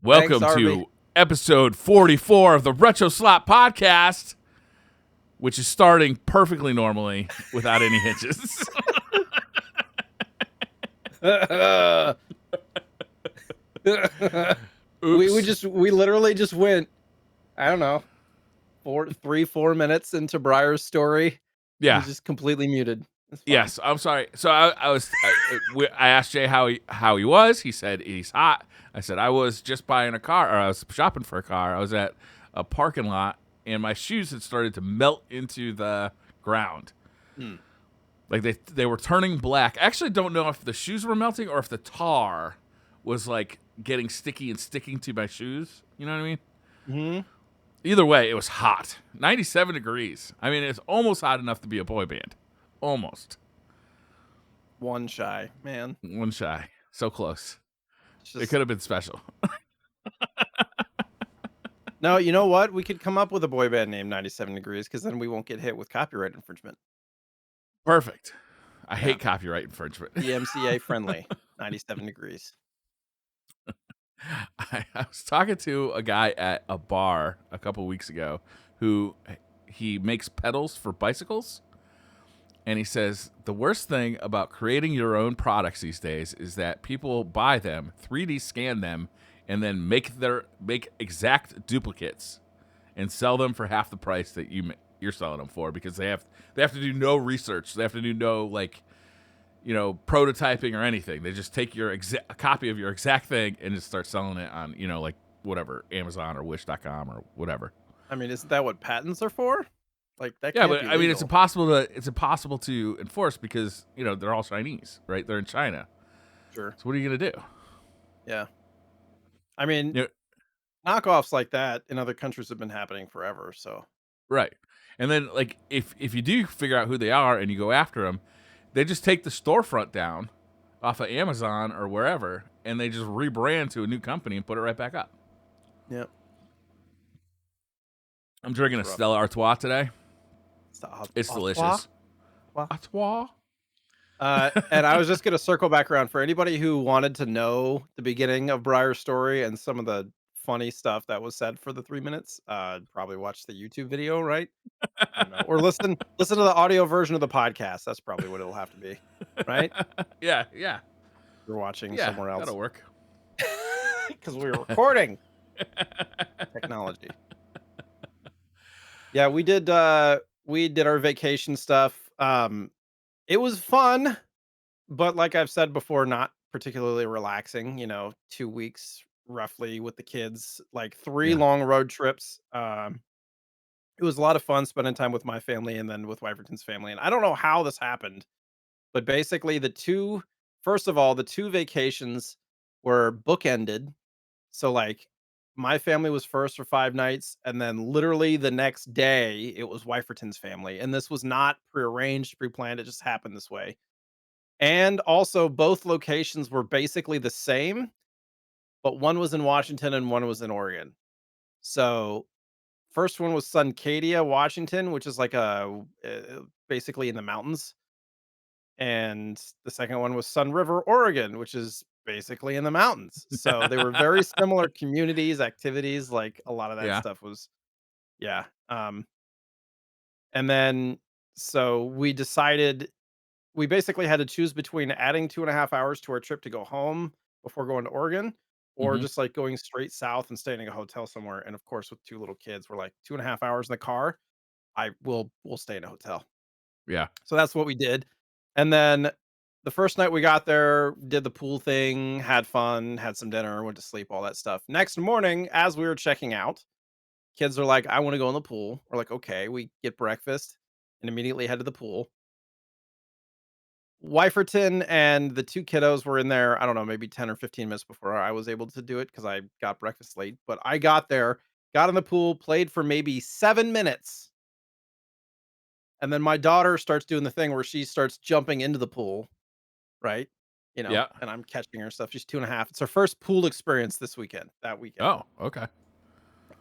Welcome to episode 44 of the RetroSlot podcast, which is starting perfectly normally without any hitches. we literally just went, I don't know, 4 minutes into Briar's story. Yeah. He's just completely muted. Yes, I'm sorry. So I asked Jay how he was. He said he's hot. I said I was just buying a car, or I was shopping for a car. I was at a parking lot, and my shoes had started to melt into the ground. Like they were turning black. I actually don't know if the shoes were melting or if the tar was like getting sticky and sticking to my shoes. You know what I mean? Mm-hmm. Either way, it was hot. 97 degrees. I mean, it's almost hot enough to be a boy band. Almost. One shy, man. One shy. So close. It could have been special. No, you know what? We could come up with a boy band named 97 Degrees, because then we won't get hit with copyright infringement. Perfect. I hate copyright infringement. DMCA friendly. 97 Degrees. I was talking to a guy at a bar a couple weeks ago who he makes pedals for bicycles. And he says, the worst thing about creating your own products these days is that people buy them, 3D scan them, and then make exact duplicates and sell them for half the price that you're selling them for, because they have to do no research. They have to do no prototyping or anything. They just take a copy of your exact thing and just start selling it on, whatever, Amazon or Wish.com or whatever. I mean, isn't that what patents are for? Like that. Yeah, but I mean, it's impossible to enforce because they're all Chinese, right? They're in China. Sure. So what are you gonna do? Yeah. I mean, knockoffs like that in other countries have been happening forever. So. Right, and then if you do figure out who they are and you go after them, they just take the storefront down off of Amazon or wherever, and they just rebrand to a new company and put it right back up. Yep. I'm drinking a Stella Artois today. It's delicious. Artois. And I was just going to circle back around for anybody who wanted to know the beginning of Briar's story and some of the funny stuff that was said for the 3 minutes. Probably watch the YouTube video, right? I don't know. Or listen to the audio version of the podcast. That's probably what it'll have to be, right? Yeah. You're watching somewhere else. That'll work. Because we were recording. Technology. Yeah, we did our vacation stuff. It was fun, but like I've said before, not particularly relaxing. 2 weeks roughly with the kids, like 3 long road trips. It was a lot of fun spending time with my family and then with Wyverton's family. And I don't know how this happened, but basically the two vacations were bookended. So my family was first for 5 nights, and then literally the next day it was Wyverton's family. And this was not prearranged, pre-planned. It just happened this way. And also both locations were basically the same, but one was in Washington and one was in Oregon. So first one was Suncadia, Washington, which is basically in the mountains. And the second one was Sun River, Oregon, which is basically in the mountains. So they were very similar communities, activities, like a lot of that stuff was, and then, so we decided we basically had to choose between adding 2.5 hours to our trip to go home before going to Oregon, or just going straight south and staying in a hotel somewhere. And of course, with 2 little kids, we're like 2.5 hours in the car. We'll stay in a hotel. Yeah. So that's what we did. And then the first night we got there, did the pool thing, had fun, had some dinner, went to sleep, all that stuff. Next morning, as we were checking out, kids are like, I want to go in the pool. We're like, okay, we get breakfast and immediately head to the pool. Wyverton and the 2 kiddos were in there, I don't know, maybe 10 or 15 minutes before I was able to do it because I got breakfast late. But I got there, got in the pool, played for maybe 7 minutes. And then my daughter starts doing the thing where she starts jumping into the pool, right? And I'm catching her stuff. She's 2.5. It's her first pool experience that weekend. Oh, okay.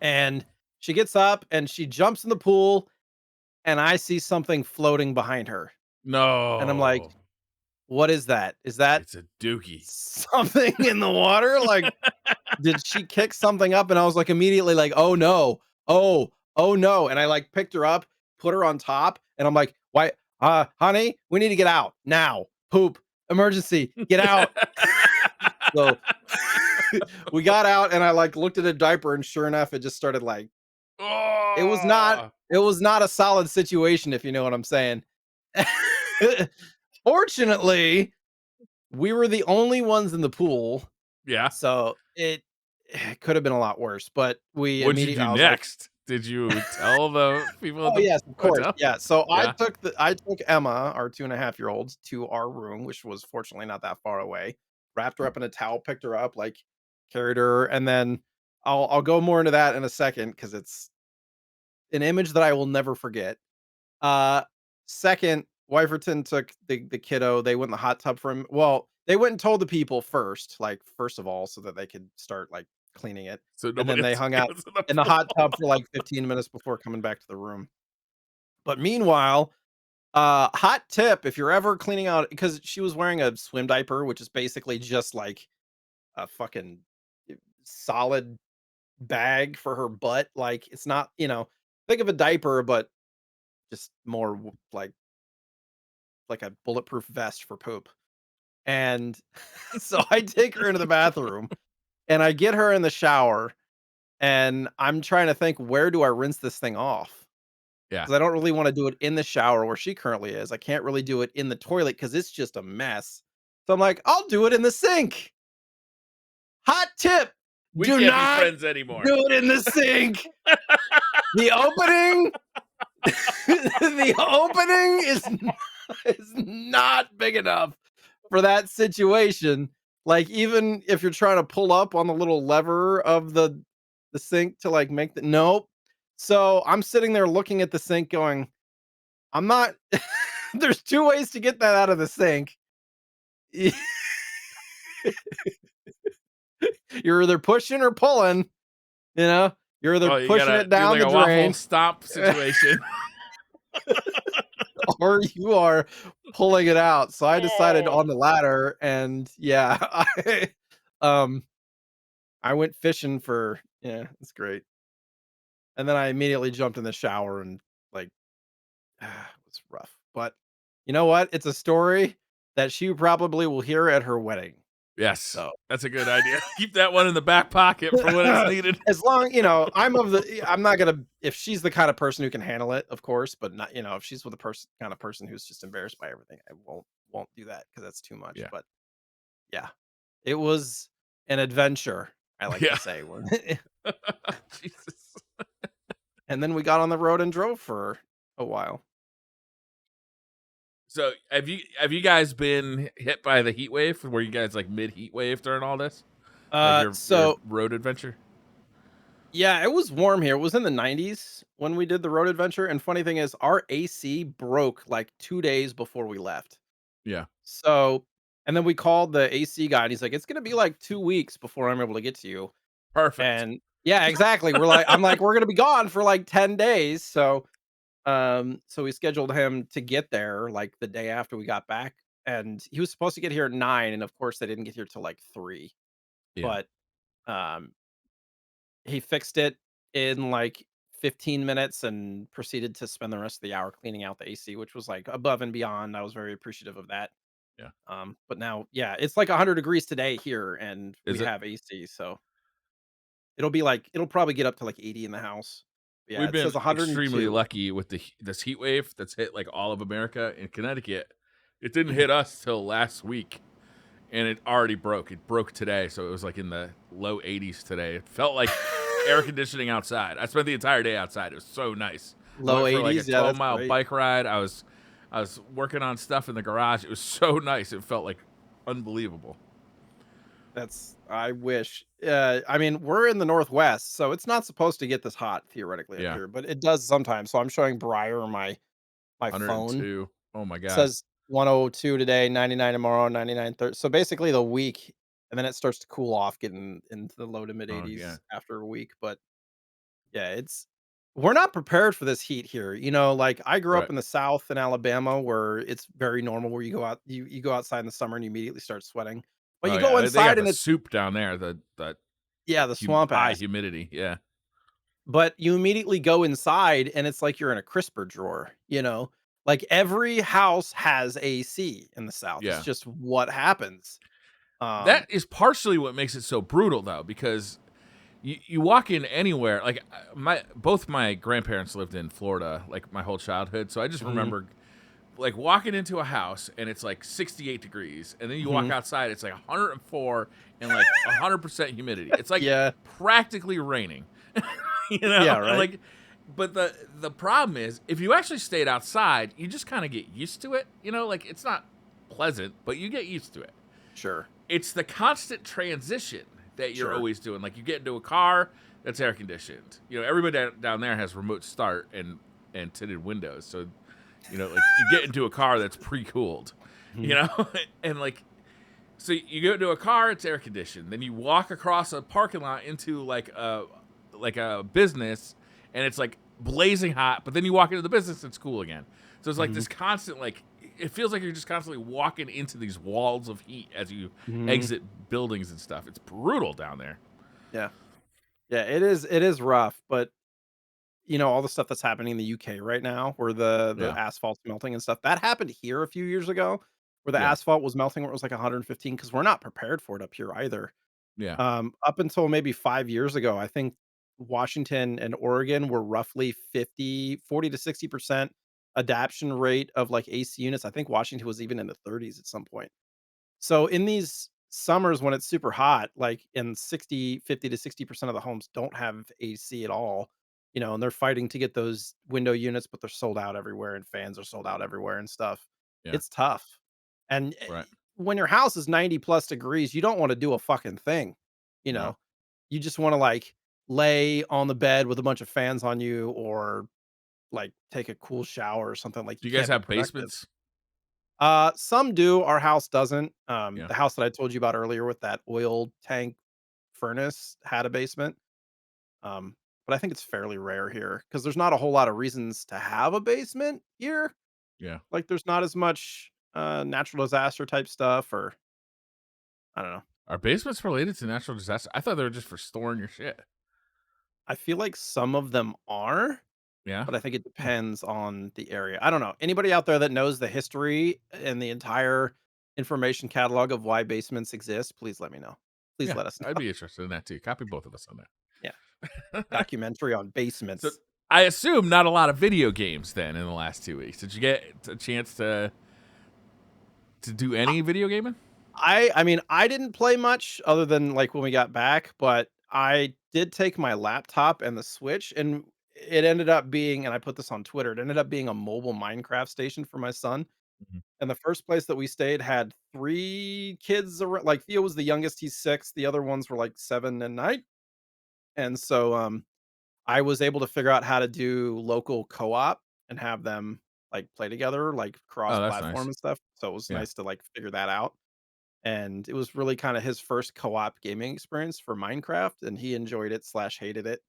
And she gets up and she jumps in the pool, and I see something floating behind her. No. And I'm like, What is that? Is that It's a dookie. something in the water? Like, did she kick something up? And I was like immediately like, "Oh no. Oh no." And I like picked her up, put her on top, and I'm like, "Why honey, we need to get out now. Poop. Emergency. Get out." So we got out and I like looked at a diaper and sure enough, it just started like it was not Oh! it was not a solid situation, if you know what I'm saying. Fortunately, we were the only ones in the pool, Yeah. so it could have been a lot worse, but we What'd you immediately do I was like, next? Did you tell the people at "Oh, the yes, of course, hotel? yeah." So Yeah. I took Emma, our 2.5-year-old, to our room, which was fortunately not that far away, wrapped her up in a towel, picked her up, like, carried her, and then I'll go more into that in a second because it's an image that I will never forget. Uh, Second, Wiferton took the kiddo, they went in the hot tub for him. Well, they went and told the people first, like, first of all, so that they could start, like, cleaning it, So and nobody then they else hung out goes in the in the hot pool. tub for, like, 15 minutes before coming back to the room. But meanwhile, hot tip, if you're ever cleaning out because she was wearing a swim diaper, which is basically just like a fucking solid bag for her butt, like, it's not, think of a diaper, but just more like a bulletproof vest for poop. And so I take her into the bathroom and I get her in the shower and I'm trying to think, where do I rinse this thing off? Yeah. Because I don't really want to do it in the shower where she currently is. I can't really do it in the toilet because it's just a mess. So I'm like, I'll do it in the sink. Hot tip. We Do can't be not friends anymore. do it in the sink. The opening, the opening is not big enough for that situation. Like, even if you're trying to pull up on the little lever of the sink to like make the nope. So I'm sitting there looking at the sink going, I'm not there's two ways to get that out of the sink. You're either pushing or pulling, you know? You're either Oh, you pushing gotta it do down like the a waffle drain stomp situation. or you are pulling it out. So I decided Oh. on the latter and yeah, um I went fishing for yeah, it's great. And then I immediately jumped in the shower and like it was rough. But you know what? It's a story that she probably will hear at her wedding. Yes, So that's a good idea. Keep that one in the back pocket for when it's needed. as long I'm not gonna if she's the kind of person who can handle it, of course, but not, if she's with a person kind of person who's just embarrassed by everything, I won't do that because that's too much. Yeah. But yeah, it was an adventure, I like to Yeah. say. When Jesus. and then we got on the road and drove for a while. So have you guys been hit by the heat wave? Were you guys like mid heat wave during all this? Like your So road adventure? yeah, it was warm here. It was in the 90s when we did the road adventure. And funny thing is, our AC broke like 2 days before we left. Yeah. So, and then we called the AC guy and he's like, it's going to be like 2 weeks before I'm able to get to you. Perfect. And yeah, exactly. I'm like, we're going to be gone for like 10 days. So we scheduled him to get there like the day after we got back. And he was supposed to get here at 9. And of course, they didn't get here till like 3. Yeah. But um, he fixed it in like 15 minutes and proceeded to spend the rest of the hour cleaning out the AC, which was like above and beyond. I was very appreciative of that. Yeah. But now, yeah, it's like 100 degrees today here, and we Is it? have AC, so it'll probably get up to like 80 in the house. Yeah, We've it says been extremely 102. lucky with this heat wave that's hit like all of America. In Connecticut, it didn't hit us till last week, and it already broke. It broke today, so it was like in the low 80s today. It felt like air conditioning outside. I spent the entire day outside. It was so nice. I Low went for like a 80s, yeah, that's 12-mile great. bike ride. I was working on stuff in the garage. It was so nice. It felt like unbelievable. I wish. I mean, we're in the Northwest, so it's not supposed to get this hot theoretically up Yeah. here, but it does sometimes. So I'm showing Briar on my phone. 102. Oh my god. Says 102 today, 99 tomorrow, 99 Thursday. So basically the week, and then it starts to cool off, getting into the low to mid Oh yeah. 80s after a week. But yeah, We're not prepared for this heat here. Like I grew up Right. in the South in Alabama where it's very normal where you go outside in the summer and you immediately start sweating. But Oh you go yeah, they got inside the and it's soup down there. The yeah, the swamp high ass. humidity. Yeah. But you immediately go inside and it's like you're in a crisper drawer. Like every house has AC in the South. It's Yeah. just what happens. Um That is partially what makes it so brutal, though, because you walk in anywhere. Like my both my grandparents lived in Florida, like my whole childhood. So I just mhm, remember like walking into a house and it's like 68 degrees, and then you walk mhm. outside, it's like 104 and like 100% humidity. It's like Yeah. practically raining, Yeah, And right? like, but the problem is if you actually stayed outside, you just kind of get used to it. Like it's not pleasant, but you get used to it. Sure. It's the constant transition that you're Sure. always doing. Like you get into a car that's air conditioned. Everybody down there has remote start and tinted windows. So, like you get into a car that's pre-cooled, you Mhm, know, and like so you go into a car, it's air conditioned. Then you walk across a parking lot into like a business, and it's like blazing hot. But then you walk into the business, it's cool again. So it's like mhm, this constant like it feels like you're just constantly walking into these walls of heat as you mhm. exit buildings and stuff. It's brutal down there. Yeah. Yeah, it is rough, but all the stuff that's happening in the UK right now where the Yeah, asphalt's melting and stuff, that happened here a few years ago where the yeah, asphalt was melting where it was like 115 because we're not prepared for it up here either. yeah. Up until maybe 5 years ago, I think Washington and Oregon were roughly 40 to 60% adaption rate of like AC units. I think Washington was even in the 30s at some point. So in these summers when it's super hot, like in 50 to 60% of the homes don't have AC at all, and they're fighting to get those window units, but they're sold out everywhere and fans are sold out everywhere and stuff. Yeah, It's tough. And right. when your house is 90 plus degrees, you don't want to do a fucking thing. You No. know, you just want to like lay on the bed with a bunch of fans on you or like take a cool shower or something like Do you you guys can't be have productive. basements? Some do. Our house doesn't. Yeah, The house that I told you about earlier with that oil tank furnace had a basement. Um, but I think it's fairly rare here because there's not a whole lot of reasons to have a basement here. yeah. Like there's not as much natural disaster type stuff, or I don't know. Are basements related to natural disaster? I thought they were just for storing your shit. I feel like some of them are, Yeah. but I think it Huh. depends on the area. I don't know. Anybody out there that knows the history and the entire information catalog of why basements exist, please let me know. Please Yeah, let us I'd know. be interested in that too. Copy both of us on Yeah. that. Documentary on So basements. I assume not a lot of video games then in the last 2 weeks. Did you get a chance to do I any video gaming? I mean, I didn't play much other than, like, when we got back, but I did take my laptop and the Switch, and it ended up being and I put this on Twitter, it ended up being a mobile Minecraft station for my son, Mhm. and the first place that we stayed had 3 kids around like, Theo was the youngest, he's 6, the other ones were, like, 7 and 9, and so, I was able to figure out how to do local co-op and have them, like, play together, like, Oh, that's cross-platform nice. and stuff, so it was Yeah, nice to, like, figure that out. And it was really kinda his first co-op gaming experience for Minecraft, and he enjoyed it/hated slash hated it,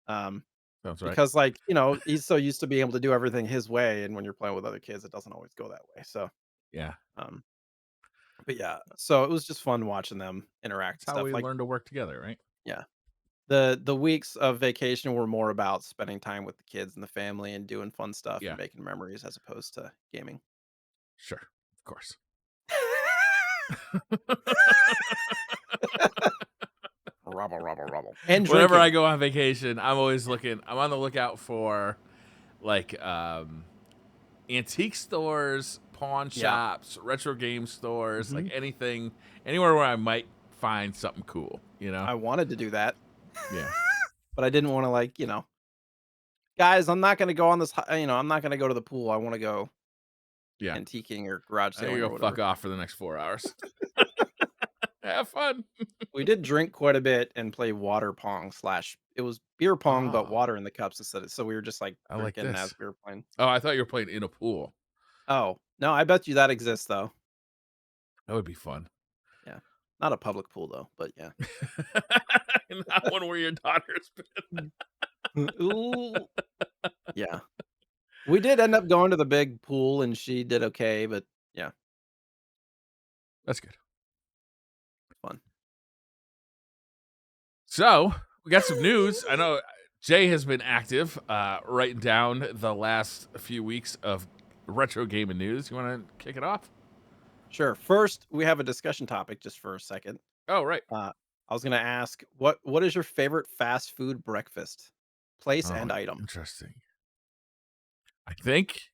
um, sounds right. because, like, he's so used to being able to do everything his way, and when you're playing with other kids, it doesn't always go that way, so, Yeah, um, but yeah, so it was just fun watching them interact that's and how stuff, we like learn to work together, right? yeah. The weeks of vacation were more about spending time with the kids and the family and doing fun stuff and Yeah, making memories as opposed to gaming. sure, of course. Rubble, rubble, rubble. And Whenever I drinking. go on vacation, I'm always Yeah. looking. I'm on the lookout for like antique stores, pawn Yeah. shops, retro game stores, like Mhm. anything, anywhere where I might find something cool. I wanted to do that, Yeah, but I didn't wanna, like, "Guys, I'm not gonna go on this I'm not gonna go to the pool. I wanna go yeah. antiquing or garage I sailing go or fuck whatever." off for the next 4 hours. Have fun. We did drink quite a bit and play water pong slash it was beer pong, but Oh, water in the cups instead of so we were just, like, I like drinking as this. we were playing. Oh, I thought you were playing in a pool. Oh, no, I bet you that exists, though. That would be fun. Yeah. Not a public pool, though, but yeah. Not one where your daughter's been. Mm. Ooh. We did end up going to the big pool, and she did okay, but yeah, That's good. fun. So we got some news. I know Jay has been active, writing down the last few weeks of retro gaming news. You want to kick it off? Sure. First, we have a discussion topic just for a second. Oh, right. I was gonna ask, what is your favorite fast food breakfast? Place Oh, and item. interesting. I think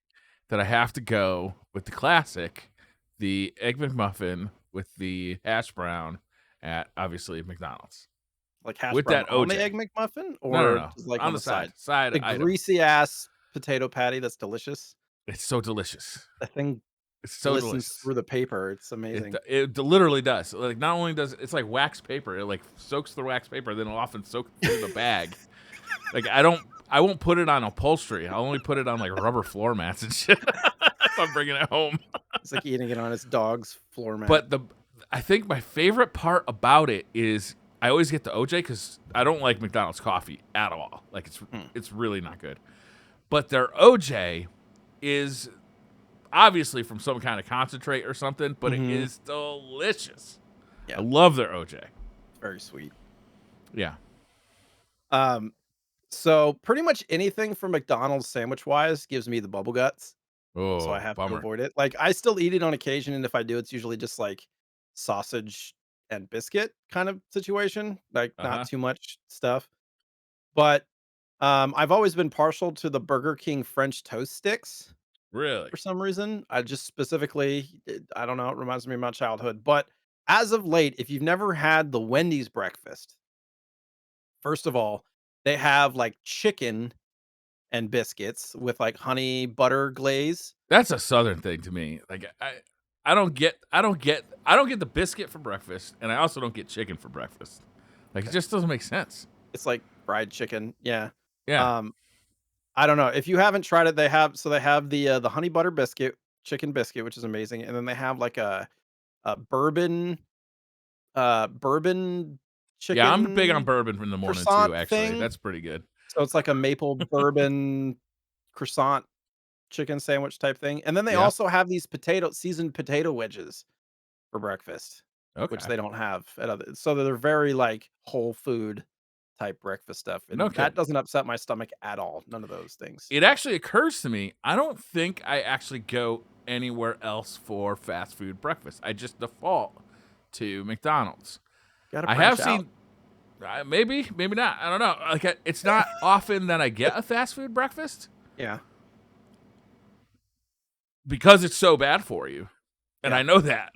that I have to go with the classic, the Egg McMuffin with the hash brown at obviously McDonald's Like hash with brown that on the OJ. Egg McMuffin No, no, or no. just like On on the the side? side The item. greasy ass potato patty that's delicious. It's so delicious. That thing It's so glistens delicious. through the paper. It's It amazing. it literally does. Like not only does it's like wax paper, it like soaks the wax paper, then it'll often soak through the bag. Like I won't put it on upholstery. I'll only put it on like rubber floor mats and shit if I'm bringing it home. It's like eating it on its dog's floor mat. But I think my favorite part about it is I always get the OJ because I don't like McDonald's coffee at all. Like Hmm. it's really not good. But their OJ is obviously from some kind of concentrate or something, but it Mhm. is delicious. I Yeah, love their OJ. it's very sweet. Yeah. Um, so pretty much anything from McDonald's sandwich wise gives me the bubble guts. So I Oh, have to bummer. avoid it. Like, I still eat it on occasion, and if I do, it's usually just, like, sausage and biscuit kind of situation, like, Uh not huh. too much stuff. But, I've always been partial to the Burger King French toast sticks Really? for some reason. I just specifically I don't know, it reminds me of my childhood. But as of late, if you've never had the Wendy's breakfast, first of all, they have, like, chicken and biscuits with, like, honey butter glaze. That's a southern thing to me. Like I don't get the biscuit for breakfast, and I also don't get chicken for breakfast. Like it Okay. just doesn't make sense. It's like fried chicken, yeah. Yeah. Um, I don't know, if you haven't tried it, they have the honey butter biscuit, chicken biscuit, which is amazing, and then they have like a bourbon Yeah, I'm big on chicken bourbon in the morning too, croissant actually. thing. That's pretty good. So it's like a maple bourbon croissant chicken sandwich type thing, and then they Yeah. also have these seasoned potato wedges for breakfast, which Okay. they don't have at other so they're very, like, whole food type breakfast stuff, No and that kidding. doesn't upset my stomach at all, none of those things. It actually occurs to me, I don't think I actually go anywhere else for fast food breakfast. I just default to McDonald's. Gotta I have branch out. seen maybe, maybe not. I don't know. Like it's not often that I get a fast food breakfast Yeah, because it's so bad for you. And yeah, I know that.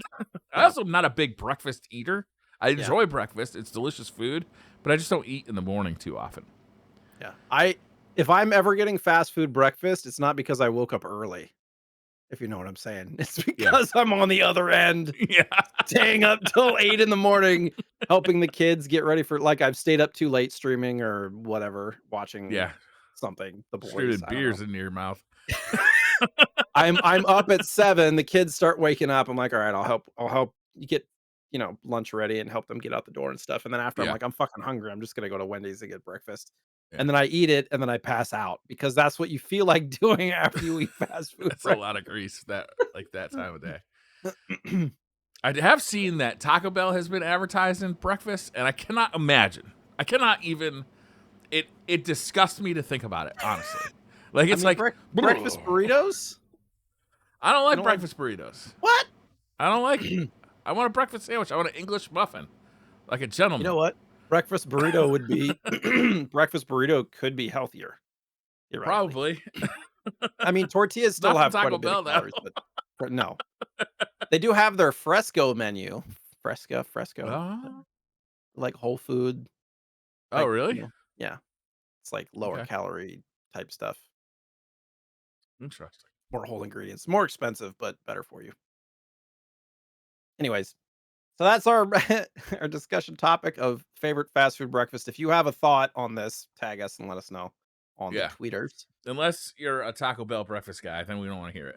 I yeah, also am not a big breakfast eater. I yeah, enjoy breakfast. It's delicious food, but I just don't eat in the morning too often. yeah. If I'm ever getting fast food breakfast, it's not because I woke up early, if you know what I'm saying. It's Yeah. because I'm on the other end, Yeah. staying up till 8 in the morning, helping the kids get ready for like, I've stayed up too late streaming or whatever, watching Yeah. something, The Boys, Shooting I don't know. beers into your mouth. I'm up at 7, the kids start waking up, I'm like, "Alright, I'll help you get, lunch ready and help them get out the door and stuff," and then after I'm Yeah. like, "I'm fucking hungry, I'm just gonna go to Wendy's and get breakfast." Yeah. And then I eat it, and then I pass out because that's what you feel like doing after you eat fast food That's a lot of grease that time of day. breakfast. I have seen that Taco Bell has been advertising breakfast, and I cannot imagine. I cannot even. It disgusts me to think about it, honestly. Like I it's mean, like breakfast burritos? I don't You like don't like breakfast burritos. what? I don't like it. I want a breakfast sandwich. I want an English muffin, like a You know gentleman. what? Breakfast burrito would be breakfast burrito could be healthier, theoretically. Probably I mean, tortillas still not from have quite a Taco bit of Bell though. calories, but no. They do have their fresco menu. Fresco, Oh, like whole food, oh, like, really? yeah, it's like lower Okay, calorie type stuff, interesting. more whole ingredients, more expensive, but better for you. Anyways, so that's our our discussion topic of favorite fast food breakfast. If you have a thought on this, tag us and let us know on the Yeah, tweeters. unless you're a Taco Bell breakfast guy, then we don't want to hear it.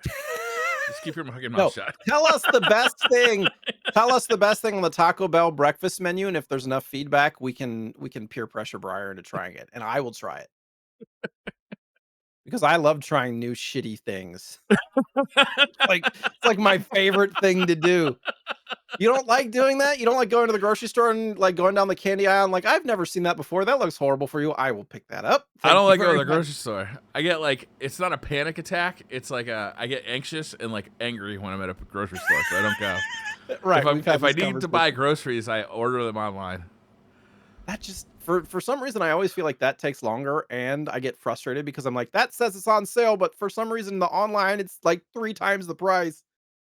Just keep your fucking mouth No, shut. tell us the best thing. Tell us the best thing on the Taco Bell breakfast menu, and if there's enough feedback, we can peer pressure Briar into trying it, and I will try it because I love trying new shitty things. It's like my favorite thing to do. You don't like doing that? You don't like going to the grocery store and, like, going down the candy aisle and, like, "I've never seen that before. That looks horrible for you. I will pick that up. I Thank don't you like going very to the much." grocery store. I get like it's not a panic attack. It's like I get anxious and like angry when I'm at a grocery store, so I don't go. Right, we've had If I this need to buy conversation. groceries, I order them online. That just for some reason, I always feel like that takes longer, and I get frustrated because I'm like, "That says it's on sale," but for some reason, the online, it's like 3 times the price.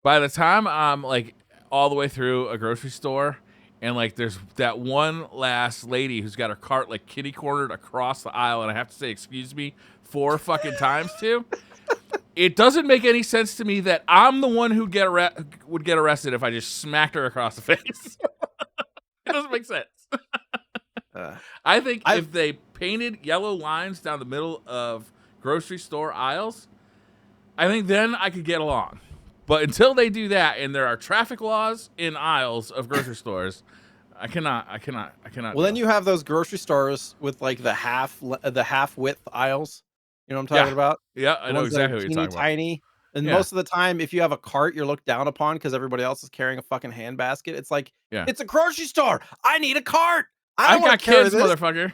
By the time I'm like all the way through a grocery store and like there's that one last lady who's got her cart like kitty cornered across the aisle and I have to say excuse me 4 fucking times too. It doesn't make any sense to me that I'm the one who would get arrested if I just smacked her across the face. It doesn't make sense. Uh, I think I've if they painted yellow lines down the middle of grocery store aisles, I think then I could get along. But until they do that, and there are traffic laws in aisles of grocery stores, I cannot well, do then it. you have those grocery stores with, like, the half width aisles. You know what I'm Yeah, talking about? yeah, The I know ones that are exactly what you're teeny talking about. tiny, and Yeah, most of the time, if you have a cart, you're looked down upon because everybody else is carrying a fucking handbasket. It's like, yeah. "It's a grocery store. I need a cart. I I don't wanna got carry kids, this." motherfucker.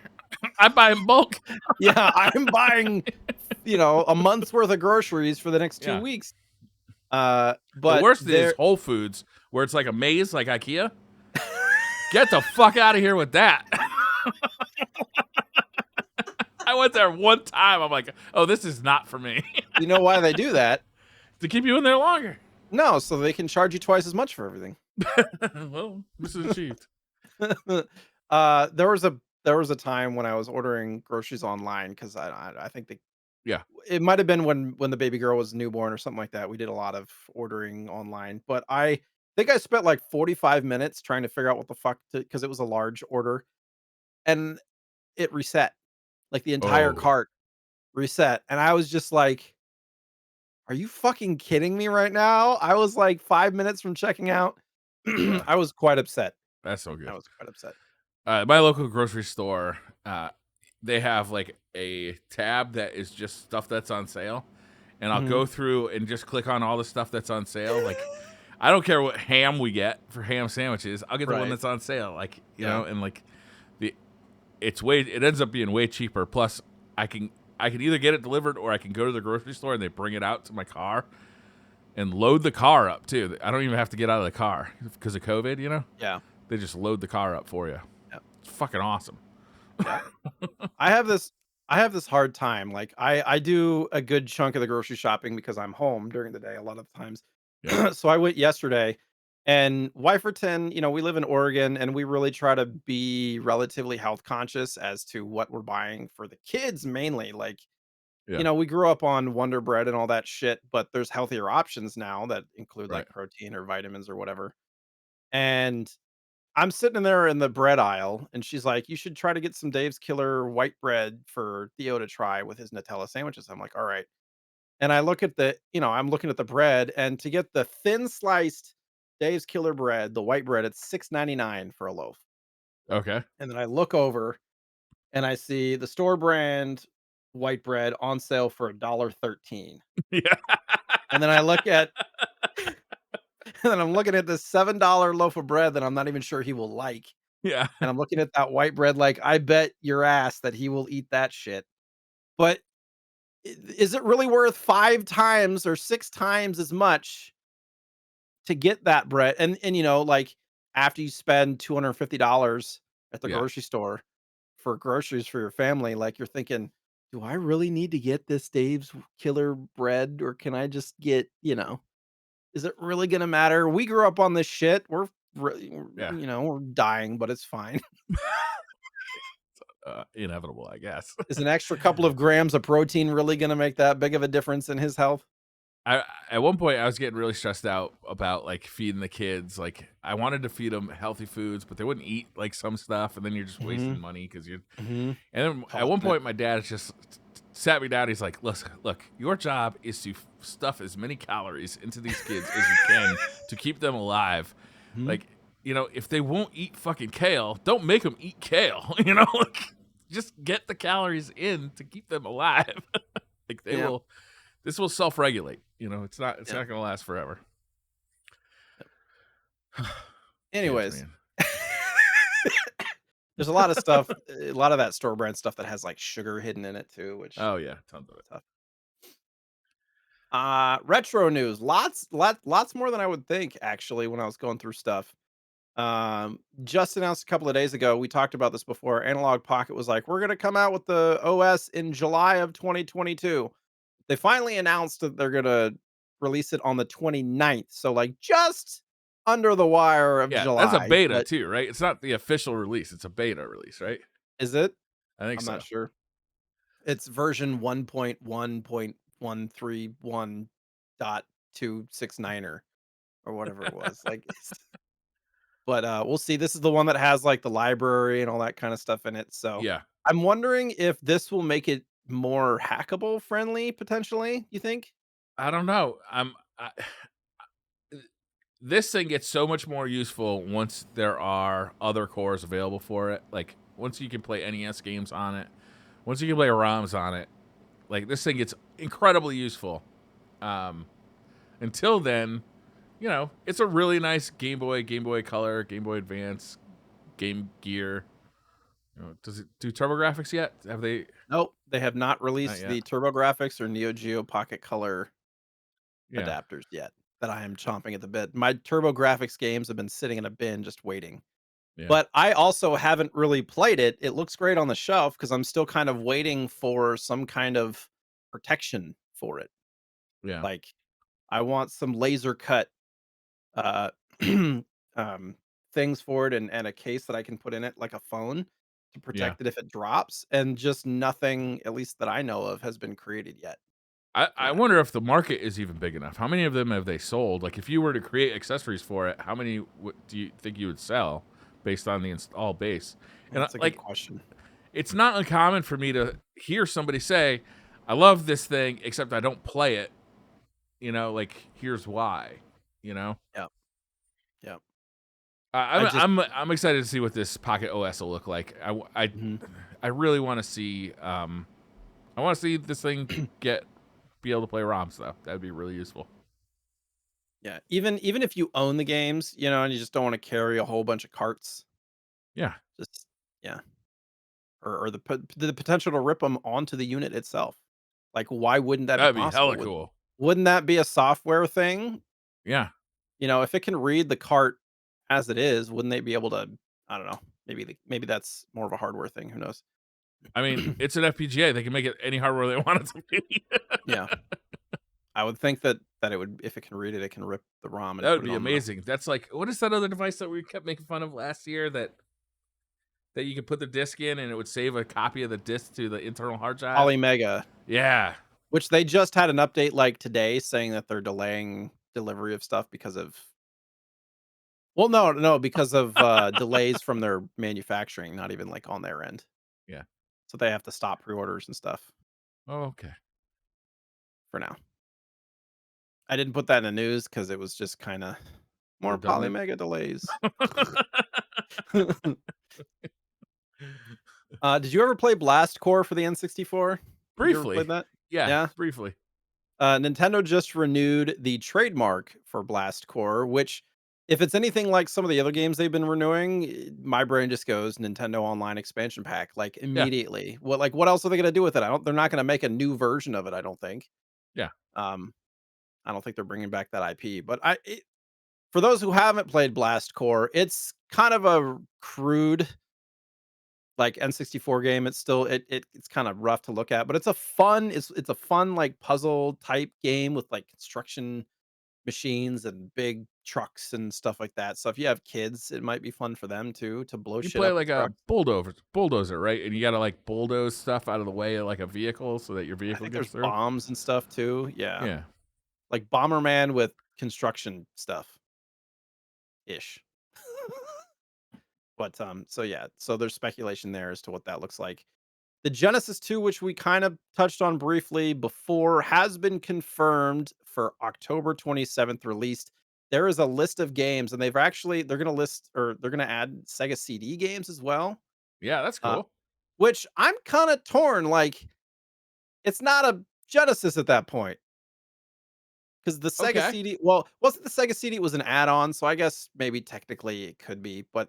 I buy in bulk. Yeah, I'm buying, a month's worth of groceries for the next 2 Yeah. weeks. The But worst is there Whole Foods, where it's like a maze, like IKEA. Get the fuck out of here with that. I went there one time. I'm like, oh, this is not for me. you know why they do that? To keep you in there longer. No, so they can charge you twice as much for everything. Well, this is achieved. There was a time when I was ordering groceries online because I think Yeah. it might have been when the baby girl was newborn or something like that. We did a lot of ordering online, but I think I spent like 45 minutes trying to figure out what the fuck because it was a large order and it reset. Like the entire Oh, cart reset. And I was just like, are you fucking kidding me right now? I was like 5 minutes from checking out. yeah. I was quite upset. That's so I good. was quite upset. My local grocery store, they have like a tab that is just stuff that's on sale, and I'll Mhm. go through and just click on all the stuff that's on sale. Like, I don't care what ham we get for ham sandwiches. I'll get the one Right. that's on sale. Like, Yeah. and like the it ends up being way cheaper. Plus, I can I can either get it delivered or I can go to the grocery store and they bring it out to my car and load the car up too. I don't even have to get out of the car because of COVID. Yeah. They just load the car up for you. Yeah. It's fucking awesome. Yeah. I have this I have this hard time. Like I do a good chunk of the grocery shopping because I'm home during the day a lot of times. Yeah. So I went yesterday and Wiferton, we live in Oregon and we really try to be relatively health conscious as to what we're buying for the kids mainly. Like, Yeah. we grew up on Wonder Bread and all that shit, but there's healthier options now that include Right. like protein or vitamins or whatever. And I'm sitting in there in the bread aisle, and she's like, "You should try to get some Dave's Killer white bread for Theo to try with his Nutella sandwiches." I'm like, "All right." And I look at I'm looking at the bread, and to get the thin sliced Dave's Killer bread, the white bread, it's 6.99 for a loaf. Okay. And then I look over and I see the store brand white bread on sale for $1.13. Yeah. And then I look at and then I'm looking at this $7 loaf of bread that I'm not even sure he will like. Yeah. And I'm looking at that white bread like, I bet your ass that he will eat that shit. But is it really worth 5 times or 6 times as much to get that bread? And like after you spend $250 at the Yeah. grocery store for groceries for your family, like you're thinking, do I really need to get this Dave's Killer bread or can I just get, is it really gonna matter? We grew up on this shit. Yeah. We're dying, but it's fine. Inevitable, I guess. Is an extra couple of grams of protein really gonna make that big of a difference in his health? I At one point I was getting really stressed out about like feeding the kids. Like I wanted to feed them healthy foods, but they wouldn't eat like some stuff, and then you're just wasting Mhm, money because you're. mhm. And then at one Tossing it. point, my dad just sat me down. He's like, look, your job is to stuff as many calories into these kids as you can to keep them alive. Mhm. Like, if they won't eat fucking kale, don't make them eat kale. Like, just get the calories in to keep them alive. Like they Yeah. will this will self-regulate, you know, it's Yeah. not gonna last forever. Kids, Anyways, man. there's a lot of stuff, a lot of that store brand stuff that has like sugar hidden in it too, which Oh yeah, tons of it. tough. Retro news. Lots more than I would think actually when I was going through stuff. Just announced a couple of days ago. We talked about this before. Analog Pocket was like, "We're going to come out with the OS in July of 2022." They finally announced that they're going to release it on the 29th. So like just under the wire of Yeah, that's a July, beta but too, right? It's not the official release, it's a beta release, right? is it? I think I'm not so. sure. It's version 1.1.131.269 or whatever it was. Like but we'll see. This is the one that has like the library and all that kind of stuff in it. So Yeah. I'm wondering if this will make it more hackable friendly potentially, you think? I don't know. This thing gets so much more useful once there are other cores available for it. Like once you can play NES games on it, once you can play ROMs on it, like this thing gets incredibly useful. Um, until then, you know, it's a really nice Game Boy, Game Boy Color, Game Boy Advance, Game Gear. You know, does it do TurboGrafx yet? Have they? Nope, they have not Not released yet. the TurboGrafx or Neo Geo Pocket Color Yeah, adapters yet that I am chomping at the bit. My TurboGrafx games have been sitting in a bin just waiting. yeah, But I also haven't really played it. It looks great on the shelf because I'm still kind of waiting for some kind of protection for it. yeah, Like I want some laser cut uh um things for it and a case that I can put in it like a phone to yeah. protect it if it drops, and just nothing, at least that I know of, has been created yet for I that. wonder if the market is even big enough. How many of them have they sold? Like, if you were to create accessories for it, how many do you think you would sell based on the install base? And That's a good like, question. it's not uncommon for me to hear somebody say, "I love this thing, except I don't play it." You know, like, here's why. You know, Yeah. Yeah. I, I just I'm excited to see what this Pocket OS will look like. mhm. I really want to see. I want to see this thing be able to play ROMs though. That'd be really useful. Yeah, even if you own the games, and you just don't want to carry a whole bunch of carts, Yeah, just yeah, or the potential to rip them onto the unit itself. Like, why wouldn't that be that'd be hella possible? cool. Wouldn't that be a software thing? Yeah. If it can read the cart as it is, wouldn't they be able to? I don't know. Maybe that's more of a hardware thing. Who knows? I mean, it's an FPGA. They can make it any hardware they want it to be. Yeah, I would think that it would, if it can read it, it can rip the ROM That and would put it be on the amazing. That's like, what is that other device that we kept making fun of last year that you could put the disc in and it would save a copy of the disc to the internal hard drive? Polymega, Yeah. which they just had an update like today saying that they're delaying delivery of stuff because of. Well, no, because of, delays from their manufacturing, not even, like, on their end. Yeah. So they have to stop pre-orders and stuff Oh, okay. for now. I didn't put that in the news because it was just kinda more Redundant. Polymega delays. Did you ever play Blast Core for the N64? You ever Briefly. played that? Yeah, Yeah? briefly. Nintendo just renewed the trademark for Blast Core, which, if it's anything like some of the other games they've been renewing, my brain just goes Nintendo Online expansion pack like Yeah. immediately. What else are they going to do with it? They're not going to make a new version of it, I don't think. Yeah. Um I don't think they're bringing back that IP, but for those who haven't played Blast Core, it's kind of a crude like N64 game. It's still it's kind of rough to look at, but it's a fun like puzzle type game with like construction machines and big trucks and stuff like that. So if you have kids, it might be fun for them too to blow You shit play up with like a trucks. bulldozer, right? And you gotta like bulldoze stuff out of the way of like a vehicle so that your I vehicle think gets there's through. bombs and stuff too. Yeah. Yeah. Like Bomberman with construction stuff ish. But so yeah, so there's speculation there as to what that looks like. The Genesis 2, which we kind of touched on briefly before, has been confirmed for October 27th released. There is a list of games, and they're going to list, or they're going to add Sega CD games as well. Yeah, that's Uh, cool. which I'm kind of torn. Like, it's not a Genesis at that point. Because the Sega Okay. CD, well, wasn't the Sega CD, it was an add-on, so I guess maybe technically it could be, but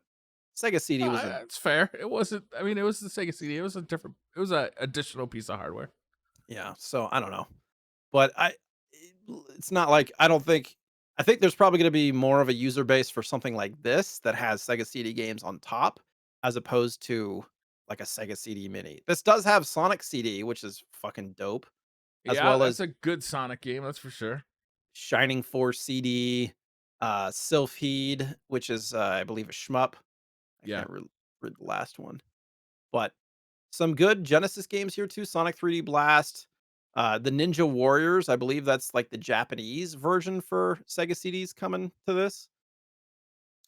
Sega CD was a It's fair. It wasn't. I mean, it was the Sega CD. It was a different. It was a additional piece of hardware. yeah, so I don't know. But it's not like I think there's probably gonna be more of a user base for something like this that has Sega CD games on top, as opposed to like a Sega CD Mini. This does have Sonic CD, which is fucking dope, as Yeah, well as that's a good Sonic game. That's for sure. Shining Force CD, Sylpheed, which is, I believe, a shmup. I Yeah, can't read the last one, but some good Genesis games here too. Sonic 3D Blast, the Ninja Warriors. I believe that's like the Japanese version for Sega CDs coming to this.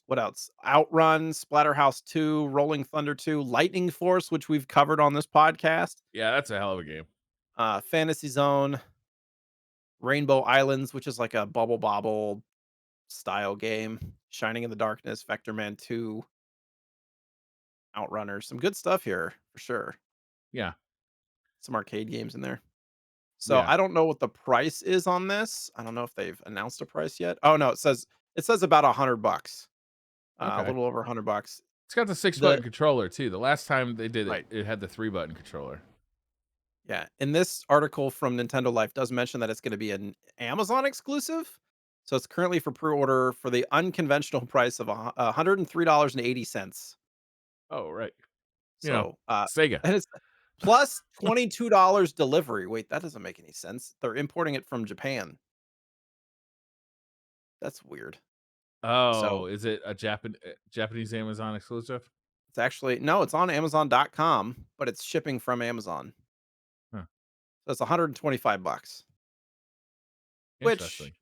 What else? Outrun, Splatterhouse 2, Rolling Thunder 2, Lightning Force, which we've covered on this podcast. yeah, that's a hell of a game. Fantasy Zone, Rainbow Islands, which is like a Bubble Bobble style game. Shining in the Darkness, Vector Man 2, Outrunners. Some good stuff here for sure. Yeah, Some arcade games in there. So yeah. I don't know what the price is on this. I don't know if they've announced a price yet. Oh no, it says about $100. A Okay. little over $100. It's got the six The button controller too. The last time they did it, Right. it had the 3 button controller. Yeah. And this article from Nintendo Life does mention that it's going to be an Amazon exclusive. So it's currently for pre-order for the unconventional price of $103.80. Oh, right. You know, So Sega. and it's plus $22 delivery. Wait, that doesn't make any sense. They're importing it from Japan. That's weird. Oh, So is it a Japanese Amazon exclusive? it's actually no, it's on Amazon.com, but it's shipping from Amazon. Huh. So it's 125 bucks. Which Interesting.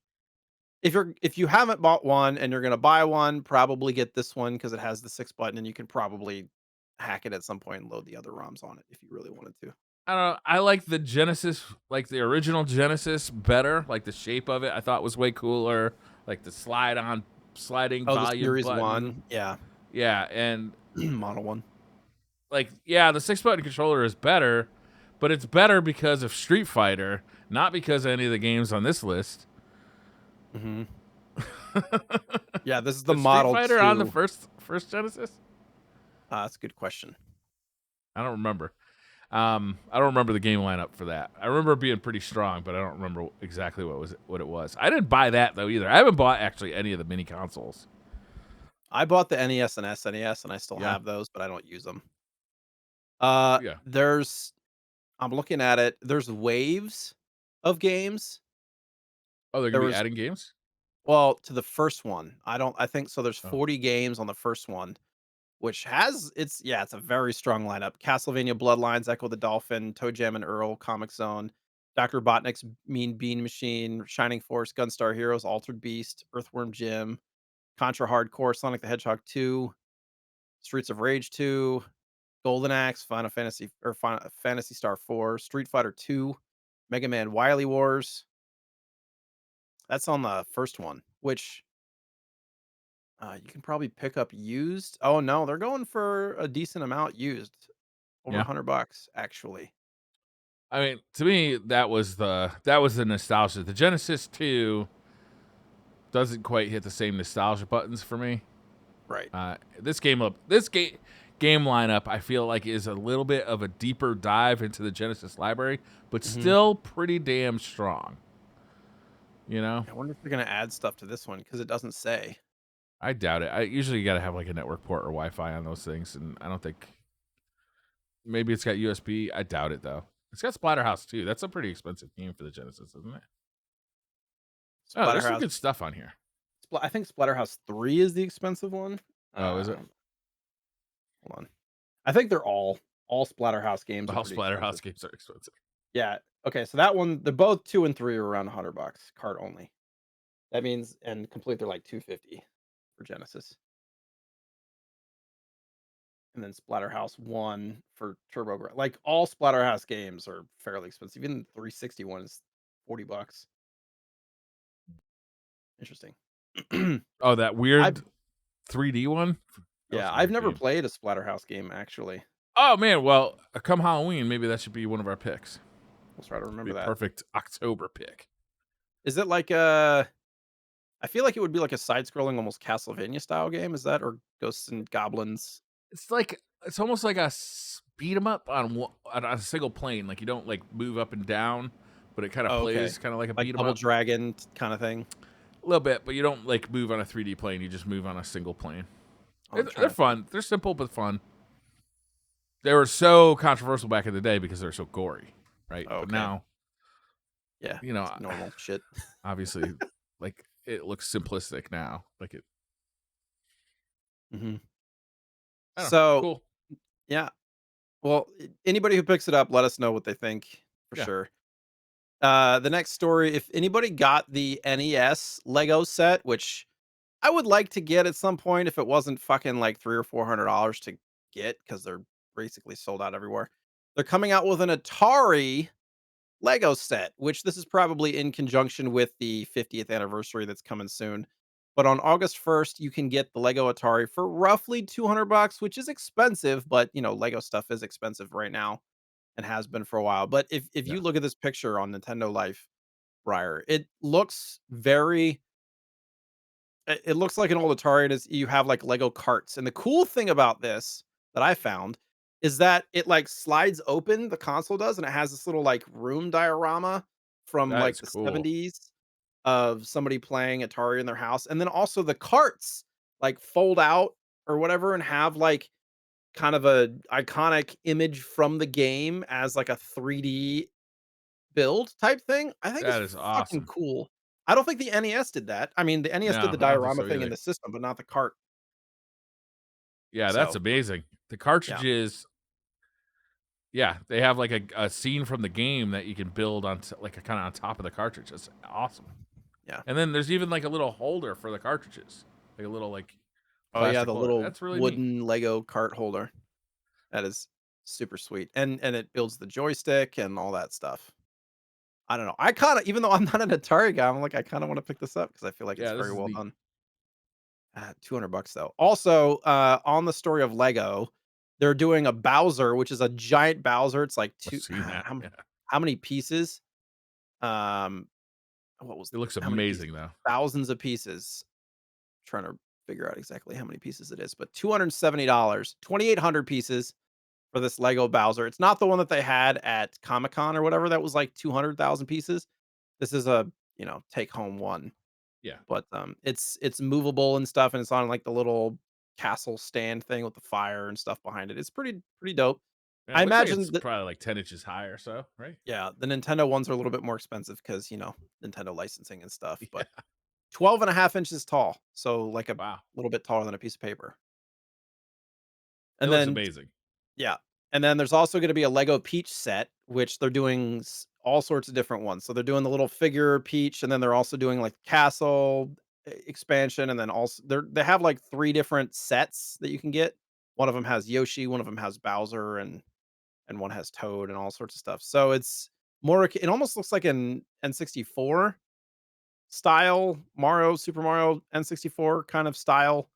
if you haven't bought one and you're gonna buy one, probably get this one because it has the 6 button and you can probably hack it at some point and load the other ROMs on it if you really wanted to. I don't know. I like the Genesis, like the original Genesis, better. Like the shape of it, I thought was way cooler. Like the sliding Oh, the volume Series button. 1. Yeah. Yeah, and Model 1. like yeah, the 6 button controller is better, but it's better because of Street Fighter, not because of any of the games on this list. Mhm. Yeah, this is the Is Street Model Fighter on the 2. first Genesis? That's a good question. I don't remember. I don't remember the game lineup for that. I remember it being pretty strong, but I don't remember exactly what it was. I didn't buy that though either. I haven't bought actually any of the mini consoles. I bought the NES and SNES and I still Yeah, have those, but I don't use them. yeah. There's I'm looking at it. There's waves of games. Oh, they're There gonna be was adding games. well, to the first one. I think so there's Oh, 40 games on the first one, which has it's a very strong lineup. Castlevania Bloodlines, Echo the Dolphin, Toe Jam and Earl, Comic Zone, Dr. Botnick's Mean Bean Machine, Shining Force, Gunstar Heroes, Altered Beast, Earthworm Jim, Contra Hardcore, Sonic the Hedgehog 2, Streets of Rage 2, Golden Axe, Final Fantasy Star 4, Street Fighter 2, Mega Man Wily Wars. That's on the first one, which you can probably pick up used. Oh no, they're going for a decent amount used, over yeah. $100 actually. I mean, to me, that was the nostalgia. The Genesis 2 doesn't quite hit the same nostalgia buttons for me. Right. This game lineup, I feel like is a little bit of a deeper dive into the Genesis library, but Hmm. still pretty damn strong. You know, I wonder if they're gonna add stuff to this one because it doesn't say. I doubt it. I usually got to have like a network port or Wi-Fi on those things, and I don't think maybe it's got USB. I doubt it though. It's got Splatterhouse too. That's a pretty expensive game for the Genesis, isn't it? Oh, there's some Splatterhouse. good stuff on here. I think Splatterhouse 3 is the expensive one. Oh, is it? Hold on. I think they're all Splatterhouse games are All pretty expensive. Splatterhouse games are expensive. Yeah. Okay, so that one, they're both 2 and 3 are around $100 card only. That means and complete they're like 250 for Genesis. And then Splatterhouse 1 for like all Splatterhouse games are fairly expensive. Even the 360 is $40. Interesting. Oh, that I've weird 3D one. That was yeah, a I've weird never game. played a Splatterhouse game actually. Oh man, well, come Halloween, maybe that should be one of our picks. We'll try to Be remember a that. perfect October pick. Is it like a I feel like it would be like a side-scrolling, almost Castlevania style game. Is that or Ghosts and Goblins? It's like it's almost like a beat 'em up on on a single plane. Like you don't like move up and down, but it kind of Oh, okay. plays kind of like a Like beat 'em Double up Dragon kind of thing? a little bit, but you don't like move on a 3D plane. You just move on a single plane. Oh, I'm They're trying to think. fun. They're simple but fun. They were so controversial back in the day because they're so gory, right? Oh, But okay. now, Yeah, you know, it's normal shit. obviously, like it looks simplistic now. Like it, Mhm. I don't know, So, cool. yeah. Well, anybody who picks it up, let us know what they think for Yeah, sure. The next story, if anybody got the NES Lego set, which I would like to get at some point if it wasn't fucking like 3 or $400 to get because they're basically sold out everywhere. They're coming out with an Atari Lego set, which this is probably in conjunction with the 50th anniversary that's coming soon. But on August 1st, you can get the Lego Atari for roughly 200 bucks, which is expensive, but Lego stuff is expensive right now and has been for a while. But if yeah, you look at this picture on Nintendo Life, Briar, it looks very it looks like an old Atari, and you have like Lego carts. And the cool thing about this that I found is that it like slides open, the console does, and it has this little like room diorama from that like is the cool. 70s of somebody playing Atari in their house. And then also the carts like fold out or whatever and have like kind of a iconic image from the game as like a 3D build type thing. I think That is is fucking awesome. cool. I don't think the NES did that. I mean, the NES did No, the I don't think diorama so thing in either. the system, but not the cart. Yeah, that's So, amazing. The yeah, cartridges, yeah, they have like a scene from the game that you can build on like kind of on top of the cartridge. That's awesome. yeah. And then there's even like a little holder for the cartridges, like a little like Oh, yeah, plastic the holder. little That's really neat. wooden Lego cart holder. That is super sweet. And it builds the joystick and all that stuff. I don't know. I kinda even though I'm not an Atari guy, I'm like, I kinda wanna pick this up because I feel like it's Yeah, this very is well neat. done. 200 bucks though. Also, on the story of Lego, they're doing a Bowser, which is a giant Bowser. It's like I've 2 seen that. Yeah, how many pieces? Um, what was it looks how many pieces? amazing though. Thousands of pieces. Trying to figure out exactly how many pieces it is, but $270, 2,800 pieces for this Lego Bowser. It's not the one that they had at Comic-Con or whatever that was like 200,000 pieces. This is a, take home one, Yeah, but it's movable and stuff and it's on like the little castle stand thing with the fire and stuff behind it. It's pretty dope. yeah. I It looks like imagine it's that probably like 10 inches high or so, right? yeah, the Nintendo ones are a little bit more expensive because, Nintendo licensing and stuff, Yeah. but 12 and a half inches tall, so like a Wow, little bit taller than a piece of paper. it And looks then amazing. yeah, and then there's also gonna be a Lego Peach set, which they're doing all sorts of different ones. So they're doing the little figure Peach, and then they're also doing like castle expansion, and then also they have like 3 different sets that you can get. One of them has Yoshi, one of them has Bowser, and one has Toad, and all sorts of stuff. So it's more. It almost looks like an N64 style Mario, Super Mario N64 kind of style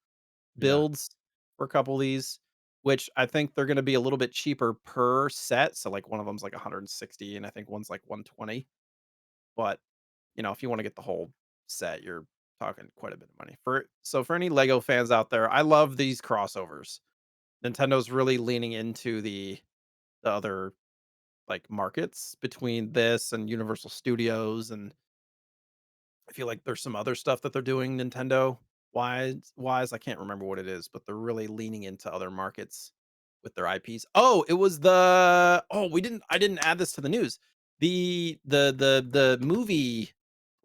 Yeah, builds for a couple of these, which I think they're gonna be a little bit cheaper per set. So, like, one of them's like 160, and I think one's like 120. But, if you wanna get the whole set, you're talking quite a bit of money. For any Lego fans out there, I love these crossovers. Nintendo's really leaning into the other, like, markets between this and Universal Studios, and I feel like there's some other stuff that they're doing Nintendo wise. I can't remember what it is, but they're really leaning into other markets with their IPs. Oh, it was the I didn't add this to the news. The movie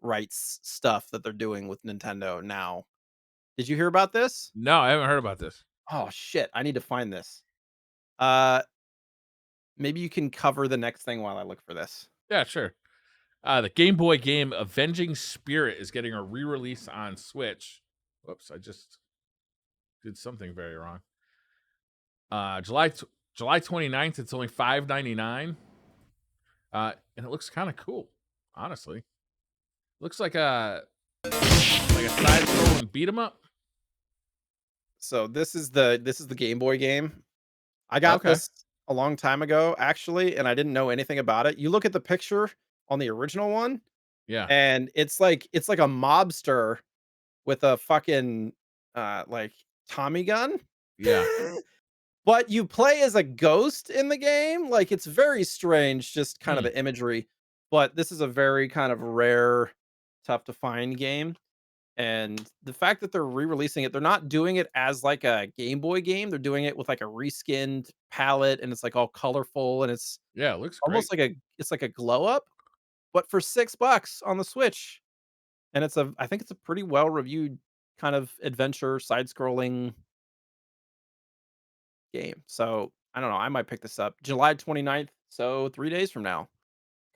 rights stuff that they're doing with Nintendo now. Did you hear about this? no, I haven't heard about this. Oh shit, I need to find this. Uh Maybe you can cover the next thing while I look for this. Yeah, sure. The Game Boy game Avenging Spirit is getting a re-release on Switch. Whoops, I just did something very wrong. July 29th, it's only $5.99. And it looks kind of cool, honestly. Looks like a side scrolling beat 'em up. So this is the Game Boy game. I got Okay. this a long time ago, actually, and I didn't know anything about it. You look at the picture on the original one, Yeah. and it's like a mobster with a fucking, like, Tommy gun. Yeah. But you play as a ghost in the game, like, it's very strange, just kind of Hmm. the imagery, but this is a very kind of rare, tough to find game, and the fact that they're re-releasing it, they're not doing it as, like, a Game Boy game, they're doing it with, like, a reskinned palette, and it's, like, all colorful, and it's Yeah, it looks great. almost like a glow up, but for $6 on the Switch, and I think it's a pretty well-reviewed kind of adventure, side-scrolling game. So, I don't know, I might pick this up July 29th, so 3 days from now,